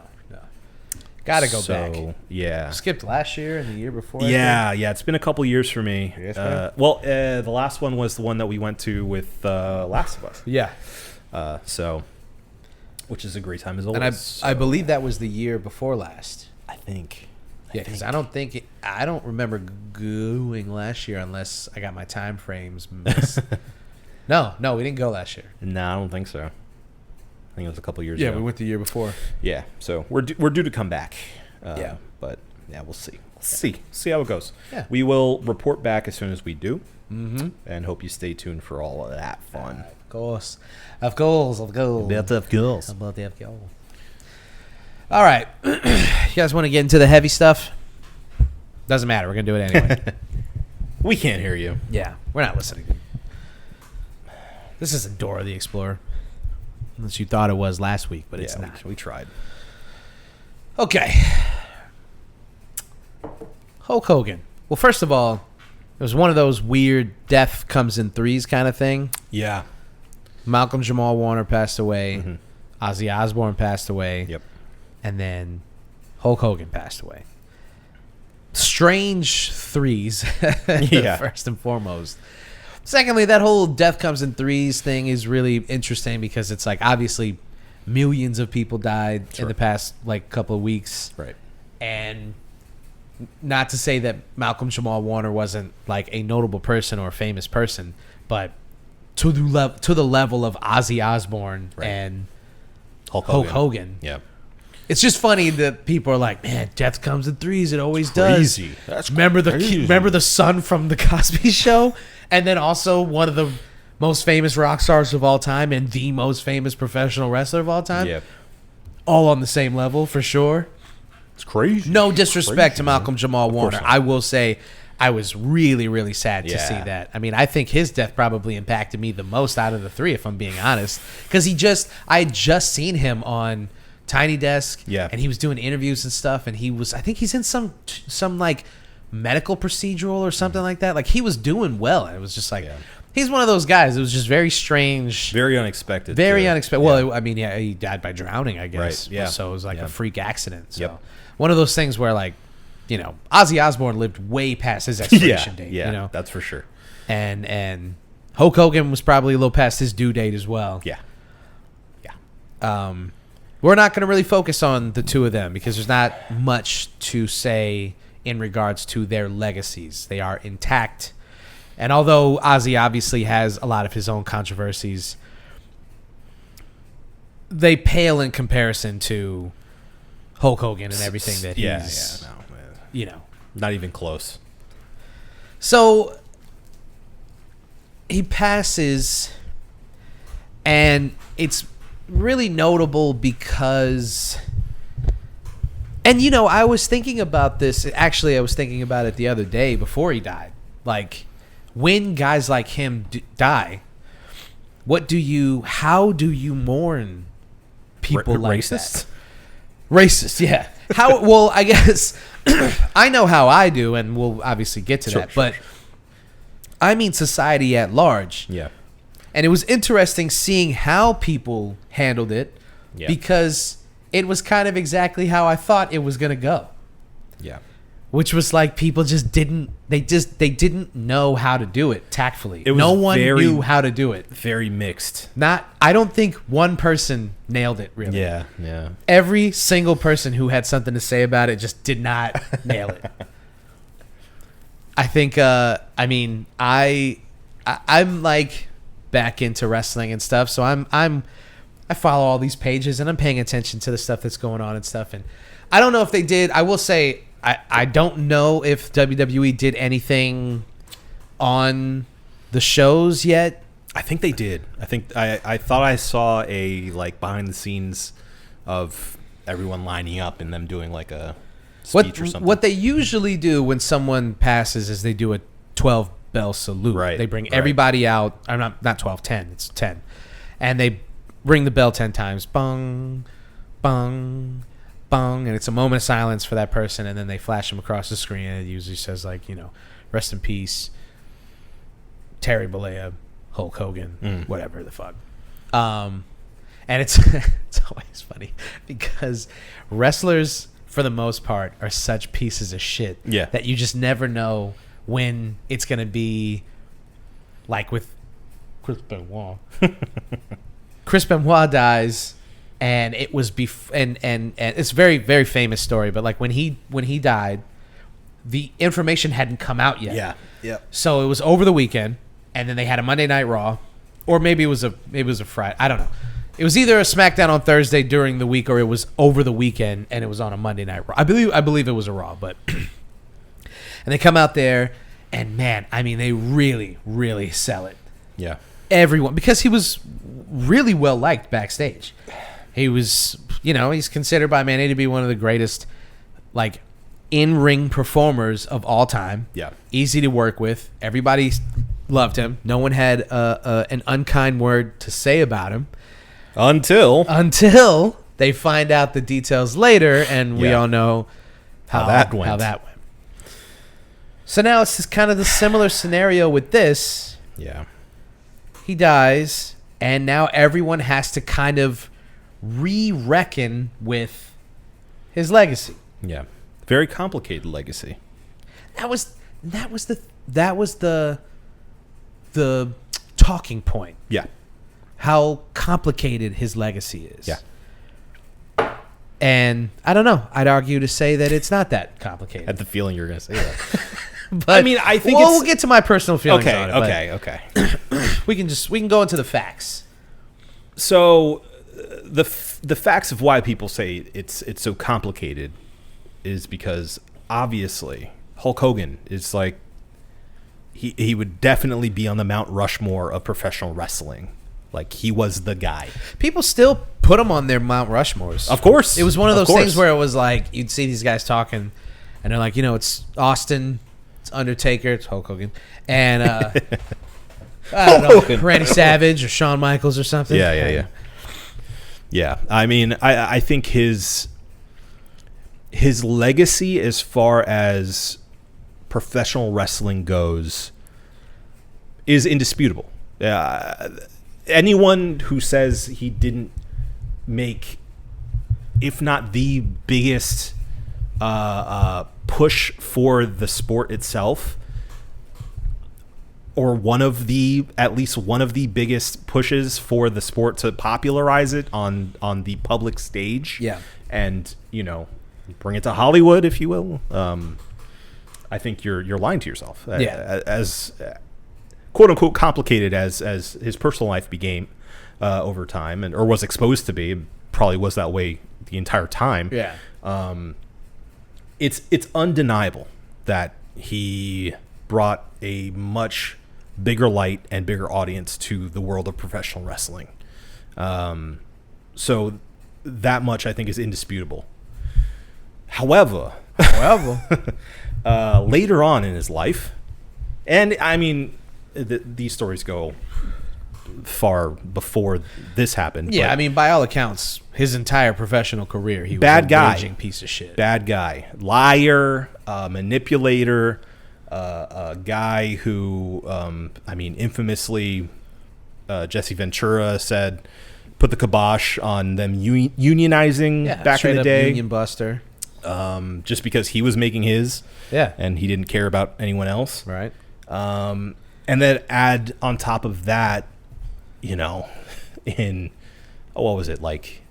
Gotta go back. Yeah. Skipped last year and the year before. Yeah. It's been a couple years for me. Yes, man. The last one was the one that we went to with Last of Us. Yeah. Which is a great time as always. And I believe that was the year before last. I think. Yeah, because I don't remember going last year unless I got my time frames missed. No, we didn't go last year. No, I don't think so. I think it was a couple years Yeah, ago. we went the year before. Yeah, so we're due to come back. Yeah. But yeah, we'll see. See how it goes. Yeah. We will report back as soon as we do. Mm-hmm. And hope you stay tuned for all of that fun. Of course. Of course. About the girls. About the FGO. All right. You guys want to get into the heavy stuff? Doesn't matter. We're going to do it anyway. We can't hear you. Yeah, we're not listening. This isn't Dora the Explorer. Unless you thought it was last week, but it's not. We tried. Okay. Hulk Hogan. Well, first of all, it was one of those weird death comes in threes kind of thing. Yeah. Malcolm Jamal Warner passed away. Mm-hmm. Ozzy Osbourne passed away. Yep. And then Hulk Hogan passed away. Strange threes, Yeah. first and foremost. Secondly, that whole death comes in threes thing is really interesting because it's like obviously millions of people died in the past like couple of weeks. Right. And not to say that Malcolm Jamal Warner wasn't like a notable person or a famous person, but to the level of Ozzy Osbourne and Hulk Hogan. Yeah. It's just funny that people are like, man, death comes in threes. It always does. That's remember crazy. the son from the Cosby Show, and then also one of the most famous rock stars of all time and the most famous professional wrestler of all time. Yeah. All on the same level for sure. It's crazy. No disrespect to Malcolm man. Jamal Warner. not. I will say I was really, really sad to Yeah. see that. I mean, I think his death probably impacted me the most out of the three, if I'm being honest. Because I had just seen him on Tiny Desk. Yeah. And he was doing interviews and stuff. And I think he's in some like medical procedural or something like that. Like he was doing well. And it was just like, he's one of those guys. It was just very strange. Very unexpected. Very too. unexpected. Yeah. Well, I mean, yeah, he died by drowning, I guess. Right, yeah. So it was like a freak accident. So Yep. one of those things where, like, you know, Ozzy Osbourne lived way past his expiration date. Yeah, You know? that's for sure. And Hulk Hogan was probably a little past his due date as well. Yeah. We're not going to really focus on the two of them because there's not much to say in regards to their legacies. They are intact. And although Ozzy obviously has a lot of his own controversies, they pale in comparison to Hulk Hogan and everything that he's, not even close. So he passes, and it's really notable because, and I was thinking about this. Actually, I was thinking about it the other day before he died. Like, when guys like him die, how do you mourn people like racist? That? Racist, yeah. How? Well, I guess I know how I do, and we'll obviously get to that. But I mean society at large. Yeah. And it was interesting seeing how people handled it because it was kind of exactly how I thought it was going to go. Yeah. Which was like people just didn't know how to do it tactfully. No one knew how to do it. Very mixed. I don't think one person nailed it really. Yeah, yeah. Every single person who had something to say about it just did not nail it. I think I'm like back into wrestling and stuff, so I follow all these pages and I'm paying attention to the stuff that's going on and stuff, and I don't know if they did. I will say I don't know if WWE did anything on the shows yet. I think they did. I thought I saw a behind the scenes of everyone lining up and them doing like a speech or something. What they usually do when someone passes is they do a 12 bell salute. Right. They bring everybody out. I'm not 12, 10. It's 10. And they ring the bell 10 times. Bung, bung, bung. And it's a moment of silence for that person. And then they flash them across the screen. And it usually says rest in peace, Terry Bollea, Hulk Hogan, whatever the fuck. And it's it's always funny because wrestlers, for the most part, are such pieces of shit that you just never know when it's going to be like with Chris Benoit. Chris Benoit dies, and it was and it's a very, very famous story, but like when he died, the information hadn't come out yet. Yeah. Yeah. So it was over the weekend, and then they had a Monday Night Raw, or maybe it was a Friday. I don't know. It was either a SmackDown on Thursday during the week, or it was over the weekend and it was on a Monday Night Raw. I believe it was a Raw, but and they come out there, and man, I mean, they really, really sell it. Yeah. Everyone, because he was really well liked backstage. He was, he's considered by Manny to be one of the greatest, like, in-ring performers of all time. Yeah. Easy to work with. Everybody loved him. No one had an unkind word to say about him. Until they find out the details later, and we all know how that went. So now it's just kind of the similar scenario with this. Yeah. He dies, and now everyone has to kind of re-reckon with his legacy. Yeah. Very complicated legacy. That was the talking point. Yeah. How complicated his legacy is. Yeah. And I don't know. I'd argue to say that it's not that complicated. I had the feeling you were going to say that. But I mean, I think we'll get to my personal feelings on it. Okay. We can go into the facts. So the facts of why people say it's so complicated is because obviously Hulk Hogan is like he would definitely be on the Mount Rushmore of professional wrestling. Like, he was the guy. People still put him on their Mount Rushmores. Of course. It was one of those things where it was like, you'd see these guys talking, and they're like, it's Austin, it's Undertaker, it's Hulk Hogan, and I don't know, Randy Savage or Shawn Michaels or something. Yeah. I mean, I think his legacy as far as professional wrestling goes is indisputable. Anyone who says he didn't make, if not the biggest push for the sport itself, or at least one of the biggest pushes for the sport to popularize it on the public stage, and bring it to Hollywood, if you will, I think you're lying to yourself. As quote unquote complicated as his personal life became, over time, or was exposed to be. Probably was that way the entire time. Yeah. It's undeniable that he brought a much bigger light and bigger audience to the world of professional wrestling. So that much I think is indisputable. However, later on in his life, and I mean, these stories go far before this happened. Yeah, I mean, by all accounts, his entire professional career, he was bad a guy, raging piece of shit. Bad guy, liar, manipulator, a guy who, I mean, infamously, Jesse Ventura said, put the kibosh on them unionizing back in the day. Union buster. Just because he was making his, Yeah, and he didn't care about anyone else. right. And then add on top of that, you know, in, what was it, like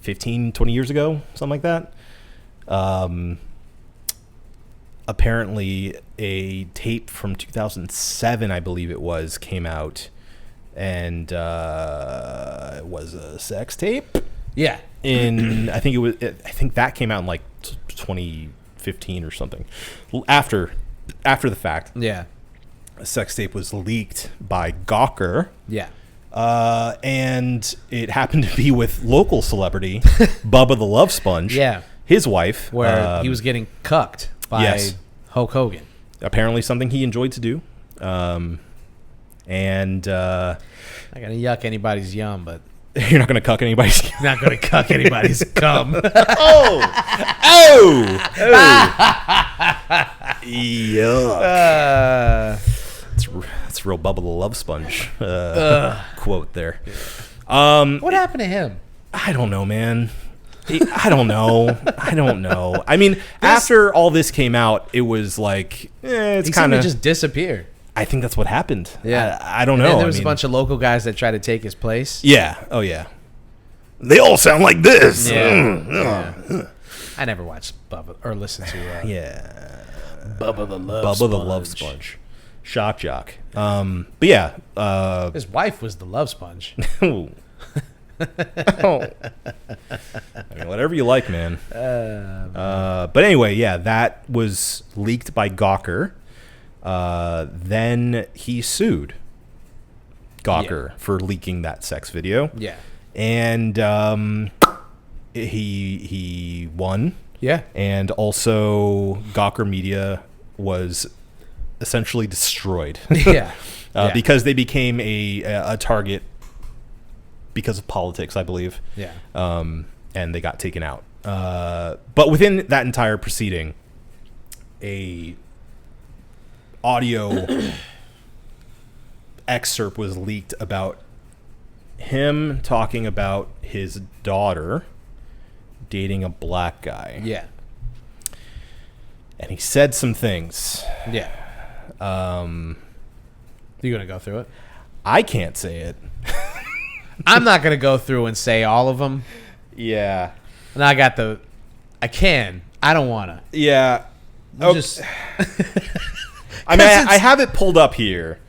15, 20 years ago, something like that. Apparently a tape from 2007, I believe it was, came out, and it was a sex tape. Yeah. I think that came out in like 2015 or something. After the fact. Yeah. A sex tape was leaked by Gawker. Yeah. And it happened to be with local celebrity Bubba the Love Sponge. Yeah. His wife. Where he was getting cucked by Hulk Hogan. Apparently something he enjoyed to do. And Not gonna yuck anybody's yum, but you're not gonna cuck anybody's. not gonna cuck anybody's cum. Yuck. That's real Bubba the Love Sponge quote there. What happened to him? I don't know, man. I don't know. I mean, after all this came out, it was like, it's kind of just disappear. I think that's what happened. Yeah. I don't know. And there was a bunch of local guys that tried to take his place. Yeah. Oh, yeah. They all sound like this. Yeah. I never watched Bubba or listened to Bubba the Love Sponge. Shock jock. But yeah. His wife was the Love Sponge. I mean, whatever you like, man. But anyway, yeah, that was leaked by Gawker. Then he sued Gawker for leaking that sex video. Yeah. And he won. Yeah. And also Gawker Media was essentially destroyed. Yeah. Because they became a target because of politics, I believe. Yeah. And they got taken out. But within that entire proceeding, a audio excerpt was leaked about him talking about his daughter dating a black guy. Yeah. And he said some things. Yeah. You gonna go through it? I can't say it. I'm not gonna go through and say all of them. Yeah. And I can. I don't wanna. Yeah. Just. I mean, I have it pulled up here.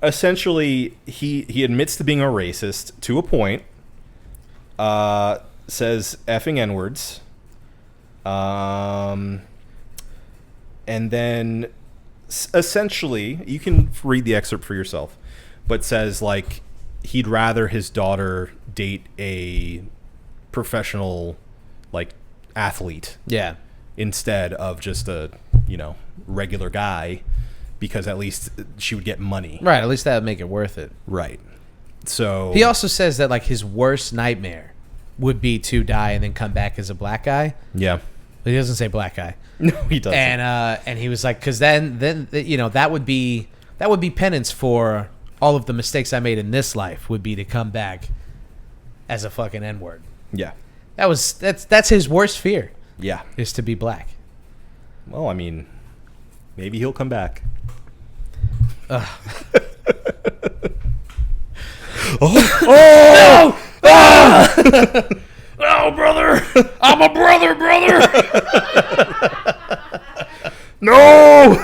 Essentially, he admits to being a racist to a point. Says effing N-words. And then essentially, you can read the excerpt for yourself, but says like he'd rather his daughter date a professional like athlete. Yeah. Instead of just a, regular guy, because at least she would get money. Right. At least that would make it worth it. Right. So he also says that like his worst nightmare would be to die and then come back as a black guy. Yeah. But he doesn't say black guy. No, he doesn't. And he was like, because then that would be penance for all of the mistakes I made in this life would be to come back as a fucking N-word. Yeah. That's his worst fear. Yeah. Is to be black. Well, I mean, maybe he'll come back. Oh, brother! I'm a brother! No!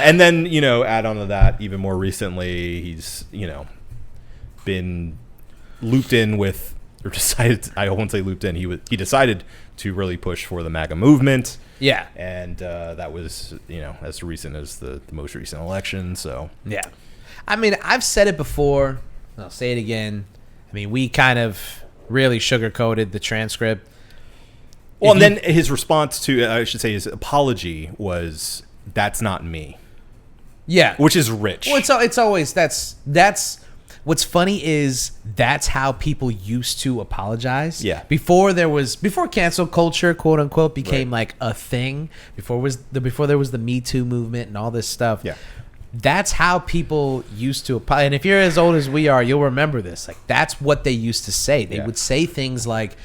And then, add on to that, even more recently, he's, been looped in with, or decided, I won't say looped in, he decided to really push for the MAGA movement. Yeah. And that was, as recent as the most recent election. So, yeah. I mean, I've said it before. I'll say it again. I mean, we kind of really sugarcoated the transcript. Well, and then his response to, I should say, his apology was, "That's not me." Yeah. Which is rich. Well, it's always, that's what's funny is that's how people used to apologize. Yeah. Before cancel culture, quote unquote, became like a thing. Before there was the Me Too movement and all this stuff. Yeah. That's how people used to apologize. And if you're as old as we are, you'll remember this. Like, that's what they used to say. They would say things like,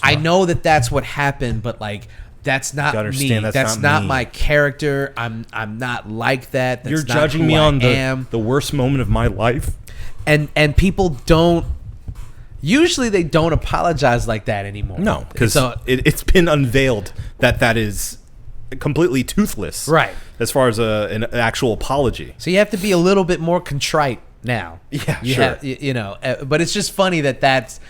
I know that's what happened, but like, that's not me. That's not my character. I'm not like that. That's You're not judging me on the worst moment of my life. And people don't, usually they don't apologize like that anymore. No, because it's been unveiled that is completely toothless. Right. As far as an actual apology. So you have to be a little bit more contrite now. Yeah, sure. But it's just funny that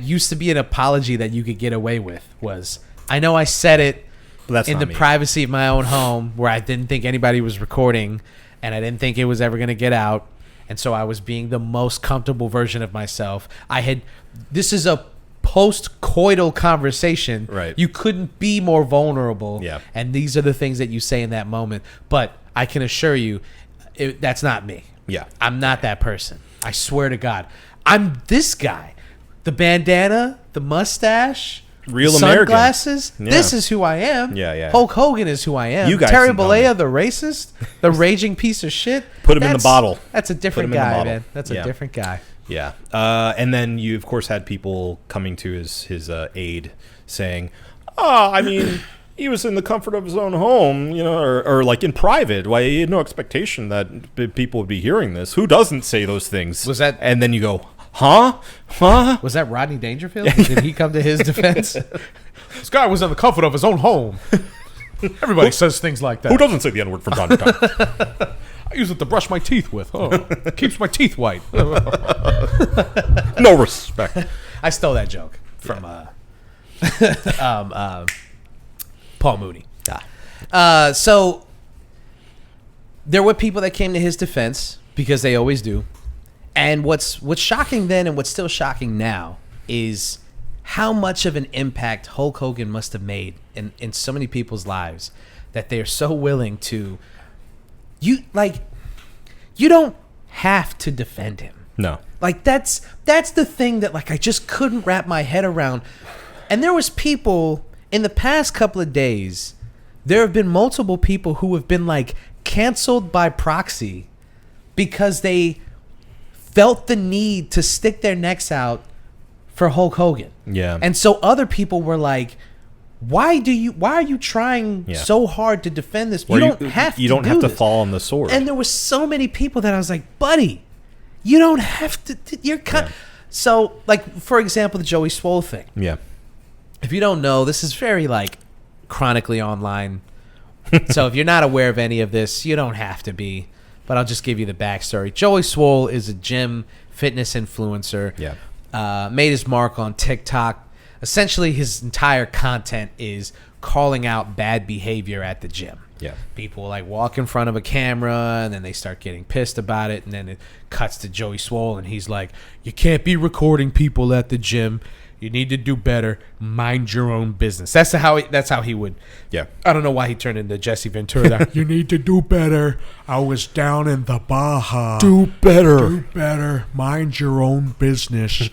used to be an apology that you could get away with. Was, I know I said it in the privacy of my own home where I didn't think anybody was recording and I didn't think it was ever going to get out. And so I was being the most comfortable version of myself. This is a post-coital conversation. Right. You couldn't be more vulnerable. Yeah. And these are the things that you say in that moment. But I can assure you, that's not me. Yeah. I'm not that person. I swear to God. I'm this guy. The bandana, the mustache, real sunglasses. American. Yeah. This is who I am. Yeah. Hulk Hogan is who I am. You guys Terry Bollea, the racist, the raging piece of shit. Put him in the bottle. That's a different guy, man. That's a different guy. Yeah. And then you, of course, had people coming to his aid saying, I mean, he was in the comfort of his own home, or like in private. Why, he had no expectation that people would be hearing this. Who doesn't say those things? Was that? And then you go, huh? Was that Rodney Dangerfield? Did he come to his defense? This guy was in the comfort of his own home. Everybody says things like that. Who doesn't say the N-word from time to time? I use it to brush my teeth with. Keeps my teeth white. No respect. I stole that joke from Paul Mooney. So there were people that came to his defense because they always do. And what's shocking then and what's still shocking now is how much of an impact Hulk Hogan must have made in so many people's lives that they're so willing to. You don't have to defend him. No. Like that's the thing that like I just couldn't wrap my head around. And there was people in the past couple of days, there have been multiple people who have been like canceled by proxy because they felt the need to stick their necks out for Hulk Hogan. Yeah. And so other people were like, why are you trying so hard to defend this? You don't have to fall on the sword. And there were so many people that I was like, buddy, you don't have to. So, like, for example, the Joey Swole thing. Yeah. If you don't know, this is very, like, chronically online. So if you're not aware of any of this, you don't have to be. But I'll just give you the backstory. Joey Swole is a gym fitness influencer. Yeah. Made his mark on TikTok. Essentially, his entire content is calling out bad behavior at the gym. Yeah. People like walk in front of a camera and then they start getting pissed about it. And then it cuts to Joey Swole and he's like, you can't be recording people at the gym. You need to do better. Mind your own business. That's how he would. Yeah. I don't know why he turned into Jesse Ventura. You need to do better. I was down in the Baja. Do better. Do better. Mind your own business.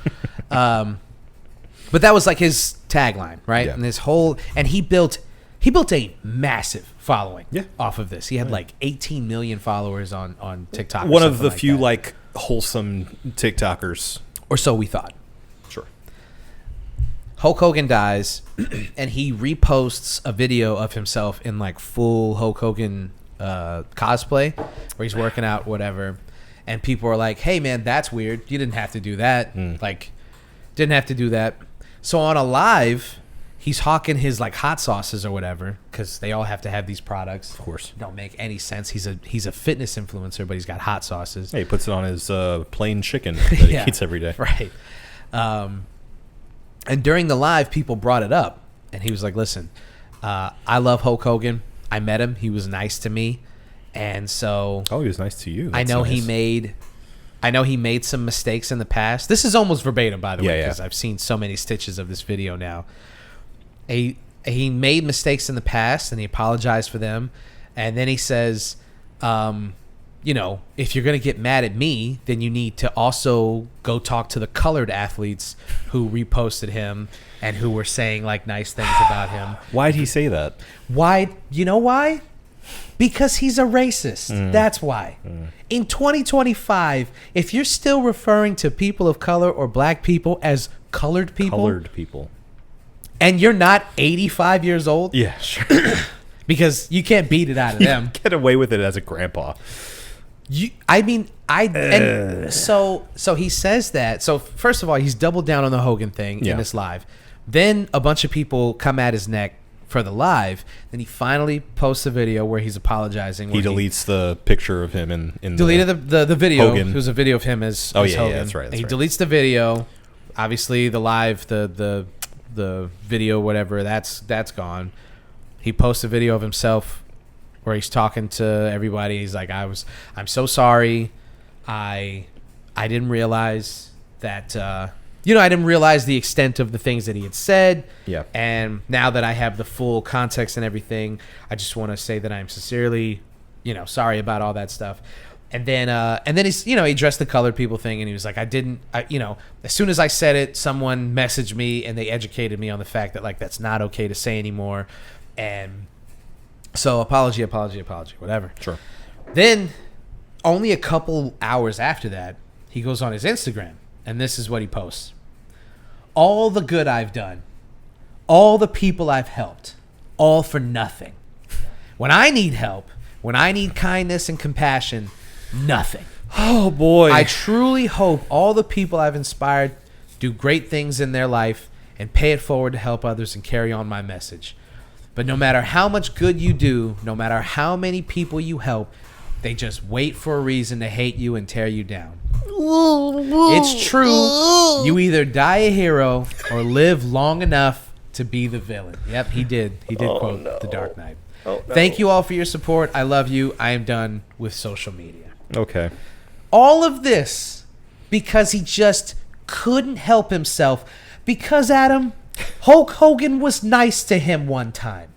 But that was like his tagline, right? Yeah. And he built a massive following off of this. He had like 18 million followers on TikTok. One of the few like wholesome TikTokers. Or so we thought. Sure. Hulk Hogan dies and he reposts a video of himself in like full Hulk Hogan cosplay where he's working out, whatever. And people are like, hey man, that's weird. You didn't have to do that. Like, didn't have to do that. So on a live, he's hawking his like hot sauces or whatever, because they all have to have these products. Of course. Don't make any sense. He's a fitness influencer, but he's got hot sauces. Hey, he puts it on his plain chicken that he eats every day. Right. And during the live, people brought it up, and he was like, listen, I love Hulk Hogan. I met him. He was nice to me. And so... Oh, he was nice to you. That's I know nice. he made some mistakes in the past. This is almost verbatim, by the way, because yeah. I've seen so many stitches of this video now. He made mistakes in the past, and he apologized for them. And then he says, you know, if you're going to get mad at me, then you need to also go talk to the colored athletes who reposted him and who were saying, like, nice things about him. Why'd he say that? Why? You know why? Because he's a racist. That's why. In 2025, if you're still referring to people of color or black people as colored people, and you're not 85 years old, yeah, sure, because you can't beat it out of them. Get away with it as a grandpa. So he says that. So first of all, he's doubled down on the Hogan thing in this live. Then a bunch of people come at his neck for the live. Then he finally posts a video where he's apologizing. He deletes the picture of him in deleted the video. Hogan. It was a video of him as Hogan. That's right. He deletes the video. Obviously, the live, the video, whatever, that's gone. He posts a video of himself where he's talking to everybody. He's like, I'm so sorry. I didn't realize that, I didn't realize the extent of the things that he had said. Yeah. And now that I have the full context and everything, I just want to say that I'm sincerely, sorry about all that stuff. And then he's, he addressed the colored people thing, and he was like, as soon as I said it, someone messaged me and they educated me on the fact that, like, that's not okay to say anymore. And so apology, whatever. Sure. Then only a couple hours after that, he goes on his Instagram, and this is what he posts. All the good I've done, all the people I've helped, all for nothing. When I need help, when I need kindness and compassion, nothing. Oh, boy. I truly hope all the people I've inspired do great things in their life and pay it forward to help others and carry on my message. But no matter how much good you do, no matter how many people you help, they just wait for a reason to hate you and tear you down. It's true. You either die a hero or live long enough to be the villain. Yep, he did. He did quote The Dark Knight. Oh, no. Thank you all for your support. I love you. I am done with social media. Okay. All of this because he just couldn't help himself. Because, Adam, Hulk Hogan was nice to him one time.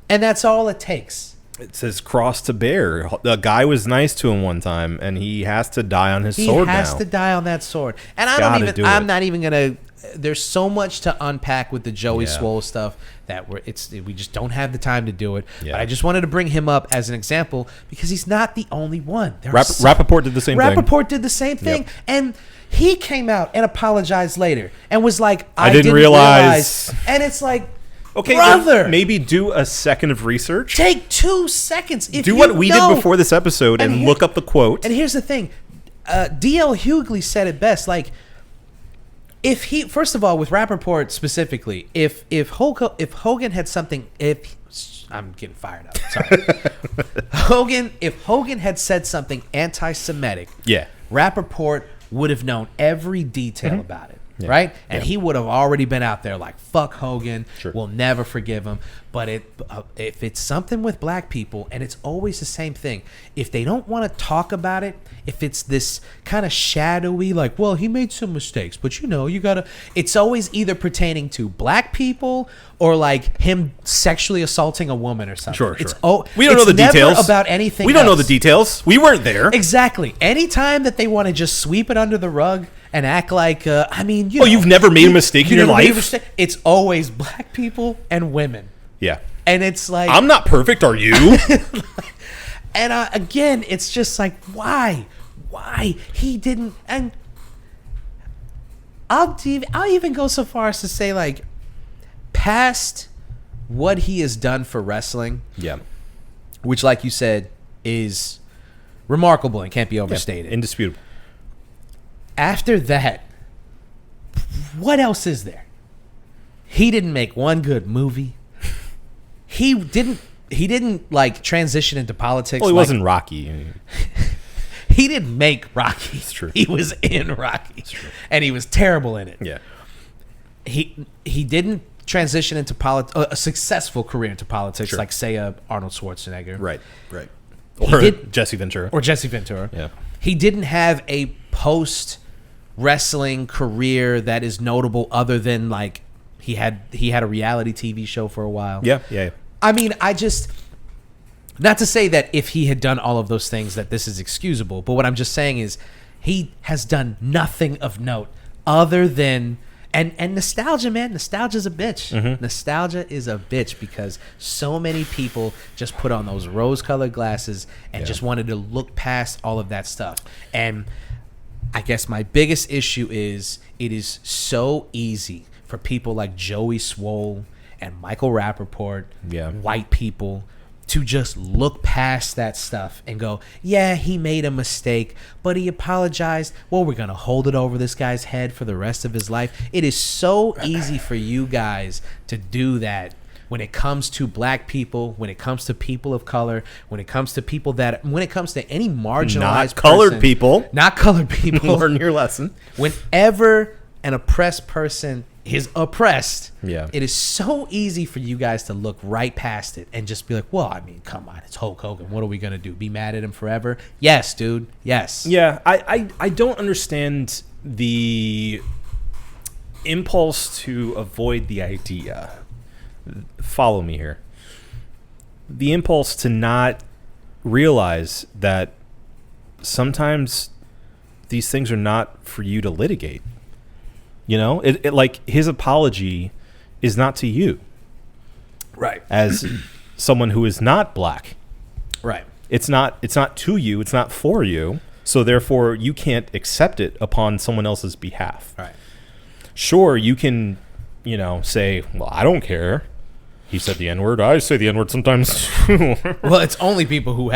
And that's all it takes. It says cross to bear. The guy was nice to him one time, and he has to die on his sword now. He has to die on that sword. And I'm not even going to... There's so much to unpack with the Joey Swole stuff that we just don't have the time to do it. Yeah. But I just wanted to bring him up as an example because he's not the only one. Rappaport did the same thing. Rappaport did the same thing. Yep. And he came out and apologized later and was like, I didn't realize. And it's like, okay, brother, maybe do a second of research. Take 2 seconds. Do what we did before this episode and look up the quote. And here's the thing. D.L. Hughley said it best. Like, if he, first of all, with Rappaport specifically, if Hogan had something, I'm getting fired up. Sorry. If Hogan had said something anti-Semitic, Rappaport would have known every detail about it. Yeah. Right? And he would have already been out there like, fuck Hogan, we'll never forgive him. But if it's something with black people, and it's always the same thing, if they don't want to talk about it, if it's this kind of shadowy, like, well, he made some mistakes, but you gotta, it's always either pertaining to black people or like him sexually assaulting a woman or something. Sure. We don't know the details about anything. We don't know the details. We weren't there. Exactly. Anytime that they want to just sweep it under the rug and act like, you've never made a mistake in your life? It's always black people and women. Yeah. And it's like... I'm not perfect, are you? And again, it's just like, why? Why? He didn't... And I'll even go so far as to say, like, past what he has done for wrestling, which, like you said, is remarkable and can't be overstated. Indisputable. After that, what else is there? He didn't make one good movie. He didn't like transition into politics. Well, he wasn't Rocky. He didn't make Rocky. It's true. He was in Rocky. It's true. And he was terrible in it. Yeah. He didn't transition into a successful career into politics, Sure. like say Arnold Schwarzenegger. Right. Or Jesse Ventura. Yeah. He didn't have a post wrestling career that is notable other than like he had a reality TV show for a while. Yeah. I mean, not to say that if he had done all of those things that this is excusable, but what I'm just saying is he has done nothing of note other than and nostalgia, man. Nostalgia's a bitch. Mm-hmm. Nostalgia is a bitch because so many people just put on those rose-colored glasses and just wanted to look past all of that stuff. And I guess my biggest issue is it is so easy for people like Joey Swole and Michael Rappaport, white people, to just look past that stuff and go, yeah, he made a mistake, but he apologized. Well, we're going to hold it over this guy's head for the rest of his life. It is so easy for you guys to do that when it comes to black people, when it comes to people of color, when it comes to people when it comes to any marginalized not colored people. Learn your lesson. Whenever an oppressed person is oppressed, it is so easy for you guys to look right past it and just be like, well, I mean, come on, it's Hulk Hogan. What are we going to do? Be mad at him forever? Yes, dude. Yes. Yeah, I don't understand the impulse to avoid the idea. Follow me here. The impulse to not realize that sometimes these things are not for you to litigate. You know, it like his apology is not to you, right? As someone who is not black, right? It's not to you. It's not for you. So therefore, you can't accept it upon someone else's behalf. Right. Sure, you can, say, well, I don't care. He said the N-word. I say the N-word sometimes. Well, it's only people who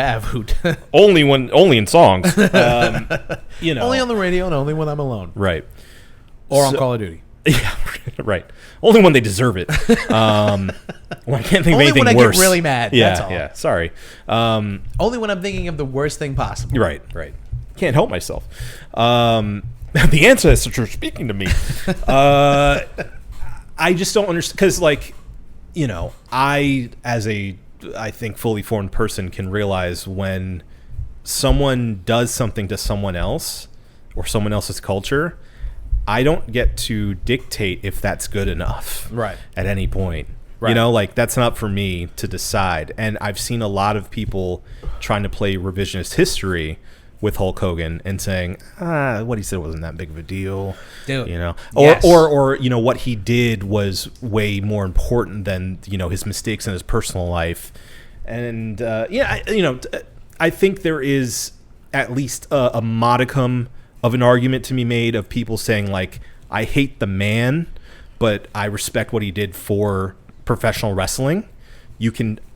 only in songs. Only on the radio and only when I'm alone. Right. Or on Call of Duty. Yeah, right. Only when they deserve it. Well, I can't think of anything worse. Only when I get really mad. Yeah, that's all. Yeah. Sorry. Only when I'm thinking of the worst thing possible. Right. Can't help myself. The ancestors are speaking to me. I just don't understand because, I, as I think, fully formed person, can realize when someone does something to someone else or someone else's culture, I don't get to dictate if that's good enough. Right. At any point. Right. That's not for me to decide. And I've seen a lot of people trying to play revisionist history with Hulk Hogan and saying, what he said wasn't that big of a deal. Dude. Yes. Or what he did was way more important than, his mistakes in his personal life. And, I think there is at least a modicum of an argument to be made of people saying, like, I hate the man, but I respect what he did for professional wrestling.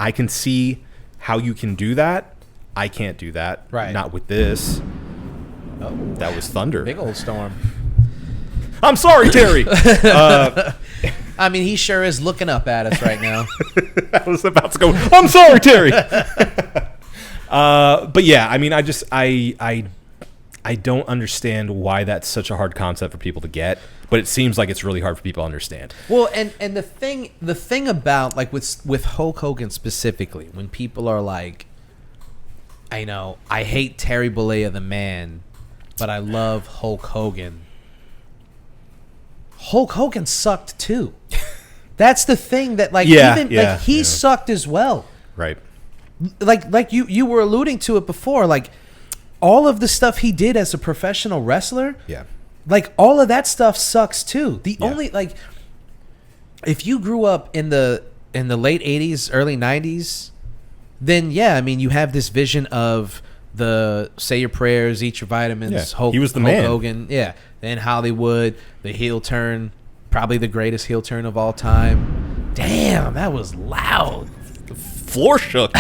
I can see how you can do that. I can't do that. Right. Not with this. Oh, that was thunder. Big old storm. I'm sorry, Terry. I mean, he sure is looking up at us right now. I was about to go, I'm sorry, Terry. But yeah, I mean, I don't understand why that's such a hard concept for people to get, but it seems like it's really hard for people to understand. Well, and the thing about, like, with Hulk Hogan specifically, when people are like, I hate Terry Bollea the man, but I love Hulk Hogan. Hulk Hogan sucked too. That's the thing that, like, he sucked as well. Right. Like you were alluding to it before, like, all of the stuff he did as a professional wrestler, like, all of that stuff sucks too. The only, like, if you grew up in the late 80s, early 90s, then I mean, you have this vision of the say your prayers, eat your vitamins, he was the Hulk man. Hogan, then Hollywood, the heel turn, probably the greatest heel turn of all time. Damn, that was loud. The floor shook.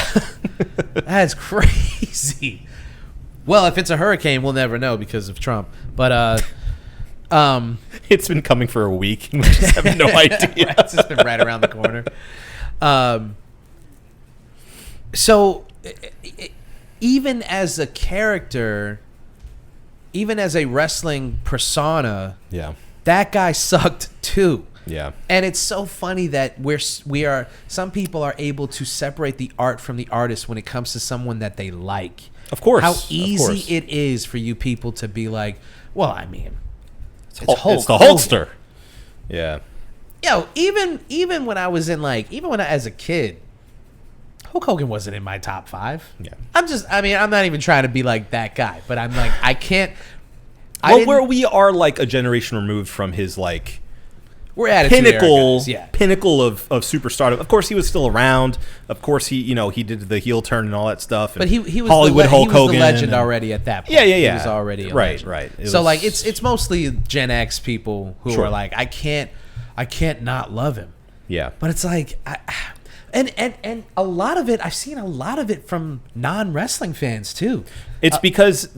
That's crazy. Well, if it's a hurricane, we'll never know because of Trump. But It's been coming for a week, and we just have no idea. Right, it's just been right around the corner. So, even as a character, even as a wrestling persona, Yeah. that guy sucked too. Yeah. And it's so funny that some people are able to separate the art from the artist when it comes to someone that they like. Of course. How easy it is for you people to be like, well, I mean, it's the Hulkster. Yeah. Yo, even when I was in as a kid, Hulk Hogan wasn't in my top 5. Yeah. I'm not even trying to be like that guy, but I'm like, I can't. Where we are like a generation removed from his like we're at pinnacle of superstardom. Of course, he was still around. Of course, he did the heel turn and all that stuff. But he was Hollywood Hulk Hogan, the legend already at that point. Yeah. He was already a legend. Right. It's mostly Gen X people who are like, I can't not love him. Yeah. But it's like, and a lot of it, I've seen a lot of it from non-wrestling fans too. It's because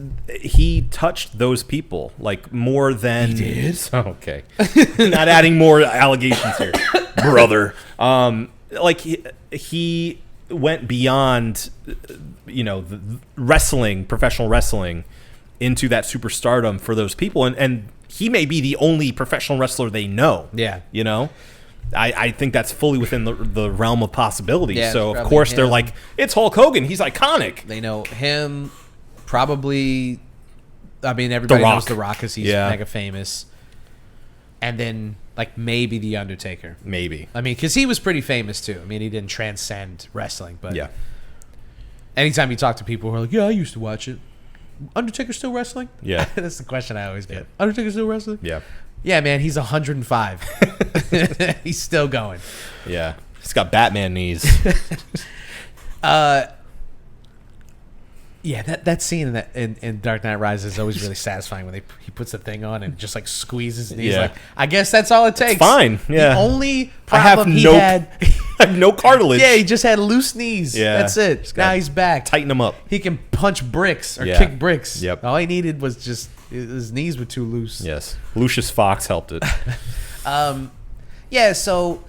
he touched those people like more than he did. Oh, okay, not adding more allegations here, brother. Like he went beyond, the wrestling, professional wrestling, into that superstardom for those people, and he may be the only professional wrestler they know. Yeah, I think that's fully within the realm of possibility. Yeah, so, of course, they're like, it's Hulk Hogan. He's iconic. They know him, probably. I mean, everybody knows The Rock because he's mega famous. And then, like, maybe The Undertaker. Maybe. I mean, because he was pretty famous, too. I mean, he didn't transcend wrestling. But yeah. Anytime you talk to people who are like, yeah, I used to watch it. Undertaker still wrestling? Yeah. That's the question I always get. Yeah. Undertaker still wrestling? Yeah. Yeah, man, he's 105. He's still going. Yeah. He's got Batman knees. Yeah, that scene in Dark Knight Rises is always really satisfying when he puts the thing on and just like squeezes his knees. Yeah. Like, I guess that's all it takes. It's fine. Yeah. The only problem he had, I have no cartilage. Yeah, he just had loose knees. Yeah. That's it. Now he's back. Tighten him up. He can punch bricks or kick bricks. Yep. All he needed was just his knees were too loose. Yes. Lucius Fox helped it. Yeah, so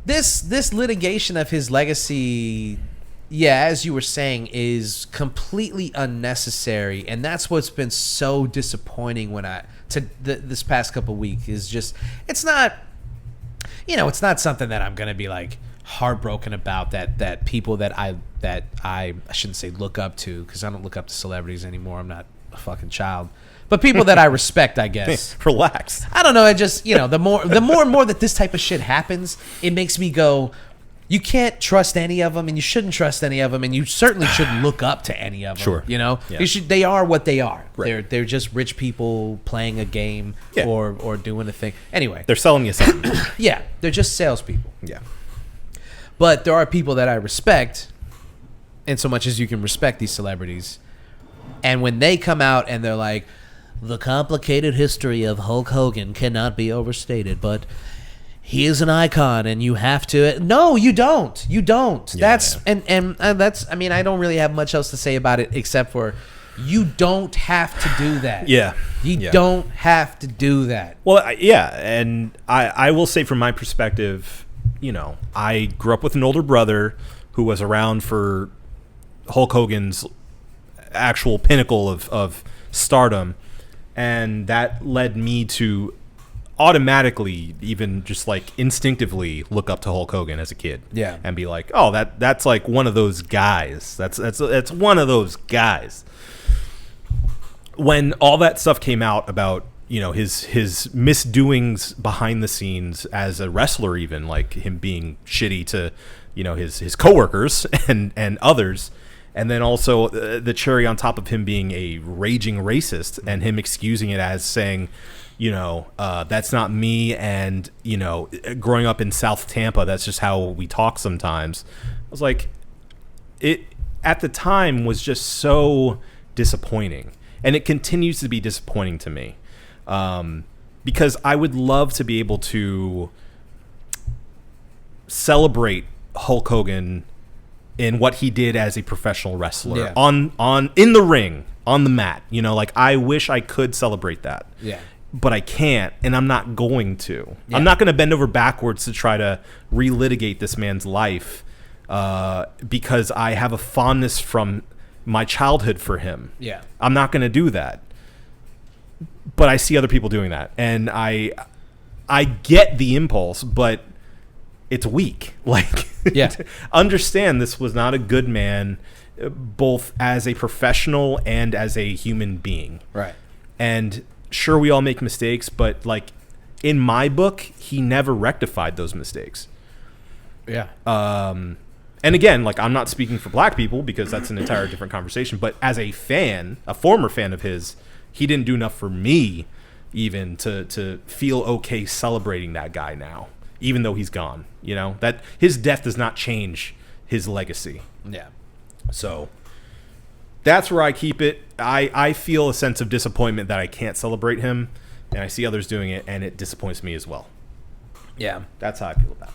this litigation of his legacy, as you were saying, is completely unnecessary, and that's what's been so disappointing this past couple weeks is just it's not something that I'm gonna be like heartbroken about that people that I shouldn't say look up to, because I don't look up to celebrities anymore. I'm not a fucking child. But people that I respect, I guess. Relax. I don't know. I just, the more and more that this type of shit happens, it makes me go, you can't trust any of them, and you shouldn't trust any of them, and you certainly shouldn't look up to any of them. Sure. Yeah. They are what they are. Right. They're just rich people playing a game or doing a thing. Anyway. They're selling you something. Yeah. They're just salespeople. Yeah. But there are people that I respect, in so much as you can respect these celebrities. And when they come out and they're like, the complicated history of Hulk Hogan cannot be overstated, but he is an icon and you have to. No, you don't. You don't. Yeah, that's, I mean, I don't really have much else to say about it except for you don't have to do that. Yeah. You don't have to do that. Well, and I will say from my perspective, I grew up with an older brother who was around for Hulk Hogan's actual pinnacle of stardom, and that led me to automatically, even just like instinctively, look up to Hulk Hogan as a kid. Yeah. And be like, oh, that's like one of those guys. That's one of those guys. When all that stuff came out about, his misdoings behind the scenes as a wrestler, even like him being shitty to, his coworkers and others, and then also the cherry on top of him being a raging racist and him excusing it as saying, that's not me, and growing up in South Tampa, that's just how we talk sometimes. I was like, it at the time was just so disappointing, and it continues to be disappointing to me, because I would love to be able to celebrate Hulk Hogan in what he did as a professional wrestler, in the ring, on the mat. Like, I wish I could celebrate that. Yeah. but I can't, and I'm not going to. Yeah. I'm not going to bend over backwards to try to relitigate this man's life because I have a fondness from my childhood for him. Yeah. I'm not going to do that. But I see other people doing that, and I get the impulse, but it's weak. Like, yeah. Understand this was not a good man, both as a professional and as a human being. Right. And sure, we all make mistakes, but like in my book, he never rectified those mistakes. Yeah. And again, like, I'm not speaking for black people because that's an entire different conversation. But as a fan, a former fan of his, he didn't do enough for me even to feel okay celebrating that guy now, even though he's gone. You know, that his death does not change his legacy. Yeah. So that's where I keep it. I feel a sense of disappointment that I can't celebrate him, and I see others doing it, and it disappoints me as well. Yeah. That's how I feel about it.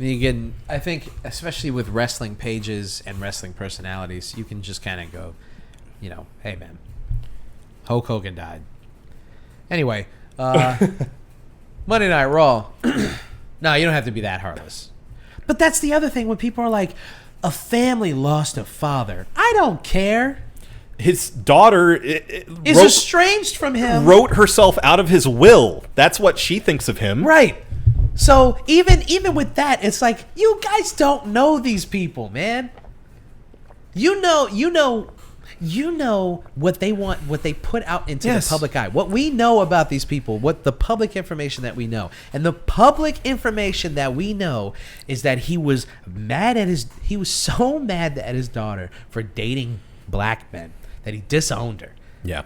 Again, I think, especially with wrestling pages and wrestling personalities, you can just kind of go, you know, hey, man, Hulk Hogan died. Anyway, Monday Night Raw. No, you don't have to be that heartless. But that's the other thing when people are like, a family lost a father. I don't care. His daughter Is estranged from him. Wrote herself out of his will. That's what she thinks of him. Right. So even with that, it's like, you guys don't know these people, man. You know what they want, what they put out into the public eye. What we know about these people, what the public information that we know. And the public information that we know is that he was so mad at his daughter for dating black men that he disowned her. Yeah.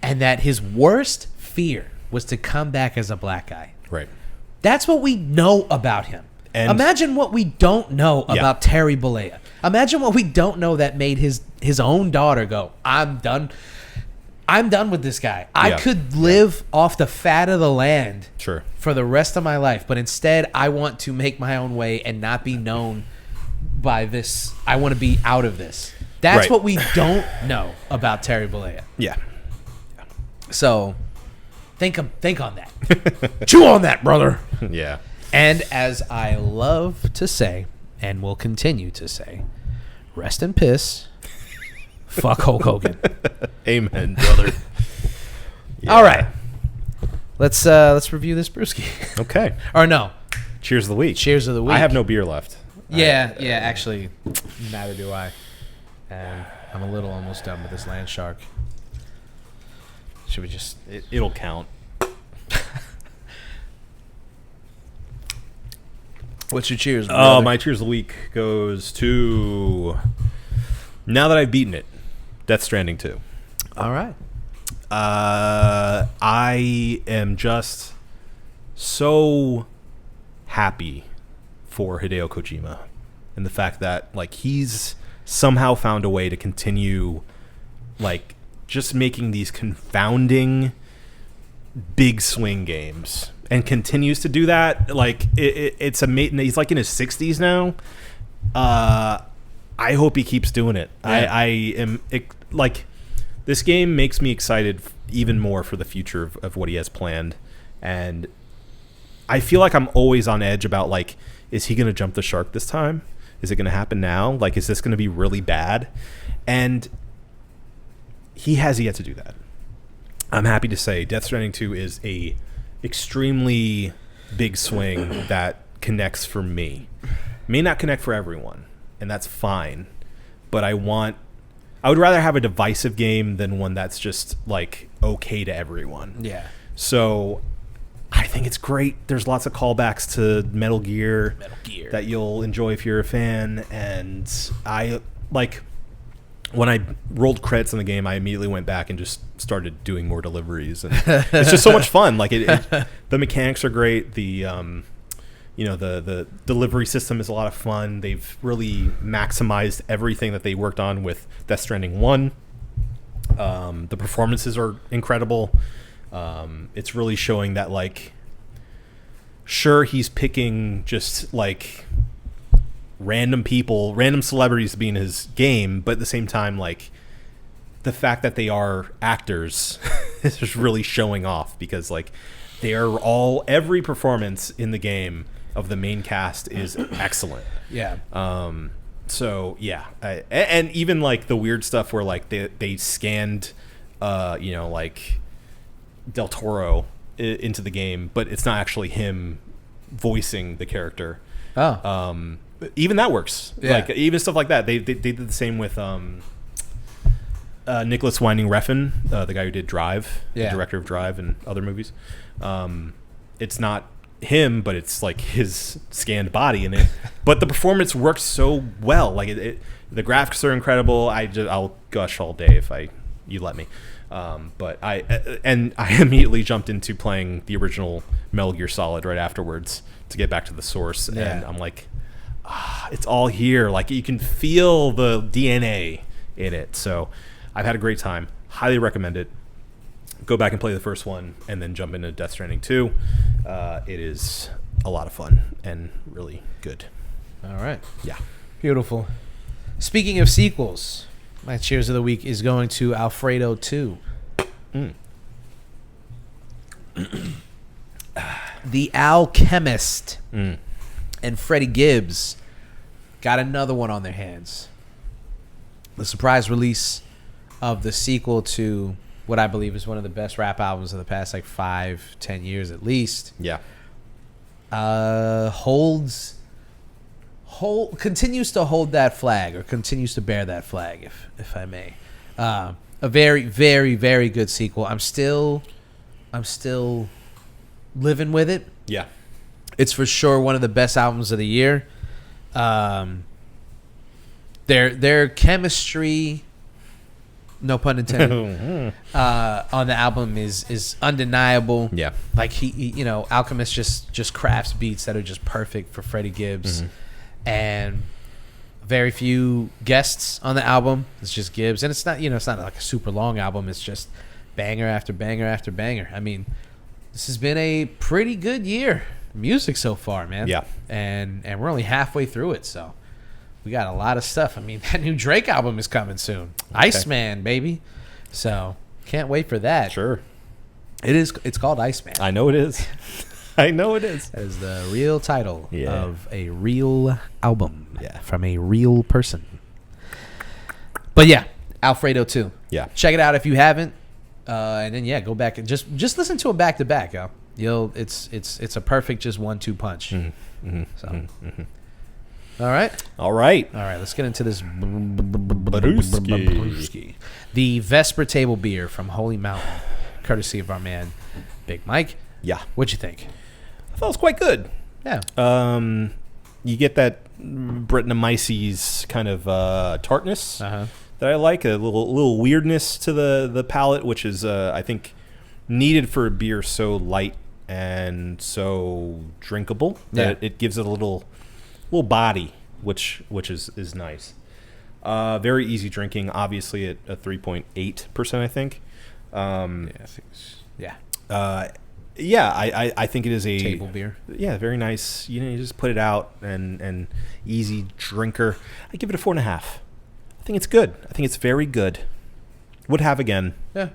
And that his worst fear was to come back as a black guy. Right. That's what we know about him. And imagine what we don't know about Terry Bollea. Imagine what we don't know that made his own daughter go, I'm done with this guy. I could live off the fat of the land for the rest of my life, but instead I want to make my own way and not be known by this. I want to be out of this. That's what we don't know about Terry Bollea. Yeah. So think on that. Chew on that, brother. Yeah. And as I love to say, and will continue to say, rest in piss. Fuck Hulk Hogan. Amen, brother. Yeah. All right. Let's review this brewski. Okay. Or no. Cheers of the week. Cheers of the week. I have no beer left. Yeah, actually, neither do I. And I'm a little almost done with this land shark. Should we just... It'll count. What's your cheers? Oh, my cheers of the week goes to... Now that I've beaten it, Death Stranding 2. All right. I am just so happy for Hideo Kojima and the fact that, like, he's somehow found a way to continue, like, just making these confounding big swing games, and continues to do that. Like, it's amazing. He's like in his 60s now. I hope he keeps doing it. Yeah. I am like, this game makes me excited even more for the future of what he has planned, and I feel like I'm always on edge about, like, is he going to jump the shark this time? Is it going to happen now? Like, is this going to be really bad? And he has yet to do that. I'm happy to say Death Stranding 2 is a extremely big swing that connects for me. May not connect for everyone, and that's fine. But I would rather have a divisive game than one that's just, like, okay to everyone. Yeah. So I think it's great. There's lots of callbacks to Metal Gear that you'll enjoy if you're a fan. And I, like, when I rolled credits in the game, I immediately went back and just started doing more deliveries. And it's just so much fun. Like, the mechanics are great. The the delivery system is a lot of fun. They've really maximized everything that they worked on with Death Stranding 1. The performances are incredible. It's really showing that, like, sure, he's picking just, like, random celebrities to be in his game, but at the same time, like, the fact that they are actors just really showing off because like every performance in the game of the main cast is excellent. Yeah. So yeah, and even like the weird stuff where like they scanned, like Del Toro into the game, but it's not actually him voicing the character. Oh. Even that works. Yeah. Like even stuff like that. They did the same with Nicholas Winding Refn, the guy who did Drive, the director of Drive and other movies. It's not him, but it's like his scanned body in it. But the performance works so well. Like the graphics are incredible. I'll gush all day if you let me. But I immediately jumped into playing the original Metal Gear Solid right afterwards to get back to the source, and I'm like, it's all here. Like you can feel the DNA in it. So I've had a great time. Highly recommend it. Go back and play the first one, and then jump into Death Stranding 2. It is a lot of fun and really good. All right. Yeah. Beautiful. Speaking of sequels, my cheers of the week is going to Alfredo 2. The Alchemist and Freddie Gibbs got another one on their hands. The surprise release of the sequel to what I believe is one of the best rap albums of the past 5-10 years at least. Yeah. Continues to hold that flag, or continues to bear that flag, if I may. A very, very, very good sequel. I'm still living with it. Yeah. It's for sure one of the best albums of the year. Their chemistry, no pun intended, on the album is undeniable. Yeah. Like he Alchemist just crafts beats that are just perfect for Freddie Gibbs. And very few guests on the album. It's just Gibbs, and it's not like a super long album. It's just banger after banger after banger. I mean, this has been a pretty good year music so far, man. Yeah. And we're only halfway through it, so we got a lot of stuff. I mean, that new Drake album is coming soon. Okay. Iceman, baby. So can't wait for that. Sure. It's called Iceman. I know it is. I know it is. That is the real title of a real album from a real person. But yeah, Alfredo 2. Yeah. Check it out if you haven't. And then go back and just listen to them back to back, yo. It's a perfect just 1-2 punch. All right. Let's get into this brewski. The Vesper table beer from Holy Mountain, courtesy of our man Big Mike. Yeah. What'd you think? I thought it was quite good. Yeah. You get that Brettanomyces kind of tartness that I like. A little weirdness to the palate, which is I think needed for a beer so light and so drinkable that it gives it a little body, which is nice. Very easy drinking, obviously at 3.8%, I think. I think it is a table beer. Yeah, very nice. You just put it out and easy drinker. I give it a 4.5. I think it's good. I think it's very good. Would have again. Yeah.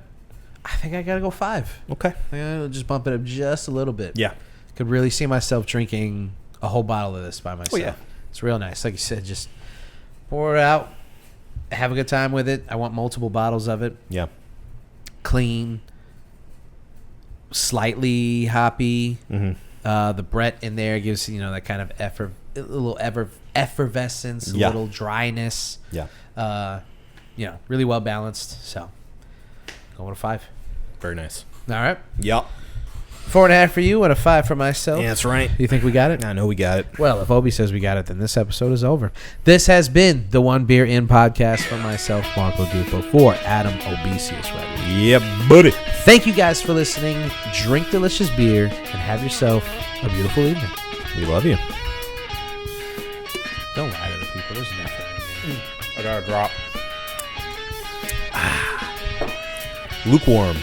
I think I gotta go 5. Okay. I think I'll just bump it up just a little bit. Yeah. Could really see myself drinking a whole bottle of this by myself. Oh, yeah. It's real nice. Like you said, just pour it out, have a good time with it. I want multiple bottles of it. Yeah. Clean, slightly hoppy. The Brett in there gives that kind of effervescence, a little dryness. Yeah. Really well balanced. So going with a 5. Very nice. All right. Yep. 4.5 for you and a 5 for myself. Yeah, that's right. You think we got it? I know we got it. Well, if Obi says we got it, then this episode is over. This has been the One Beer In podcast for myself, Marco Dupo, for Adam Obesius. Yep, buddy. Thank you guys for listening. Drink delicious beer and have yourself a beautiful evening. We love you. Don't lie to the people. There's nothing. I got a drop. Lukewarm.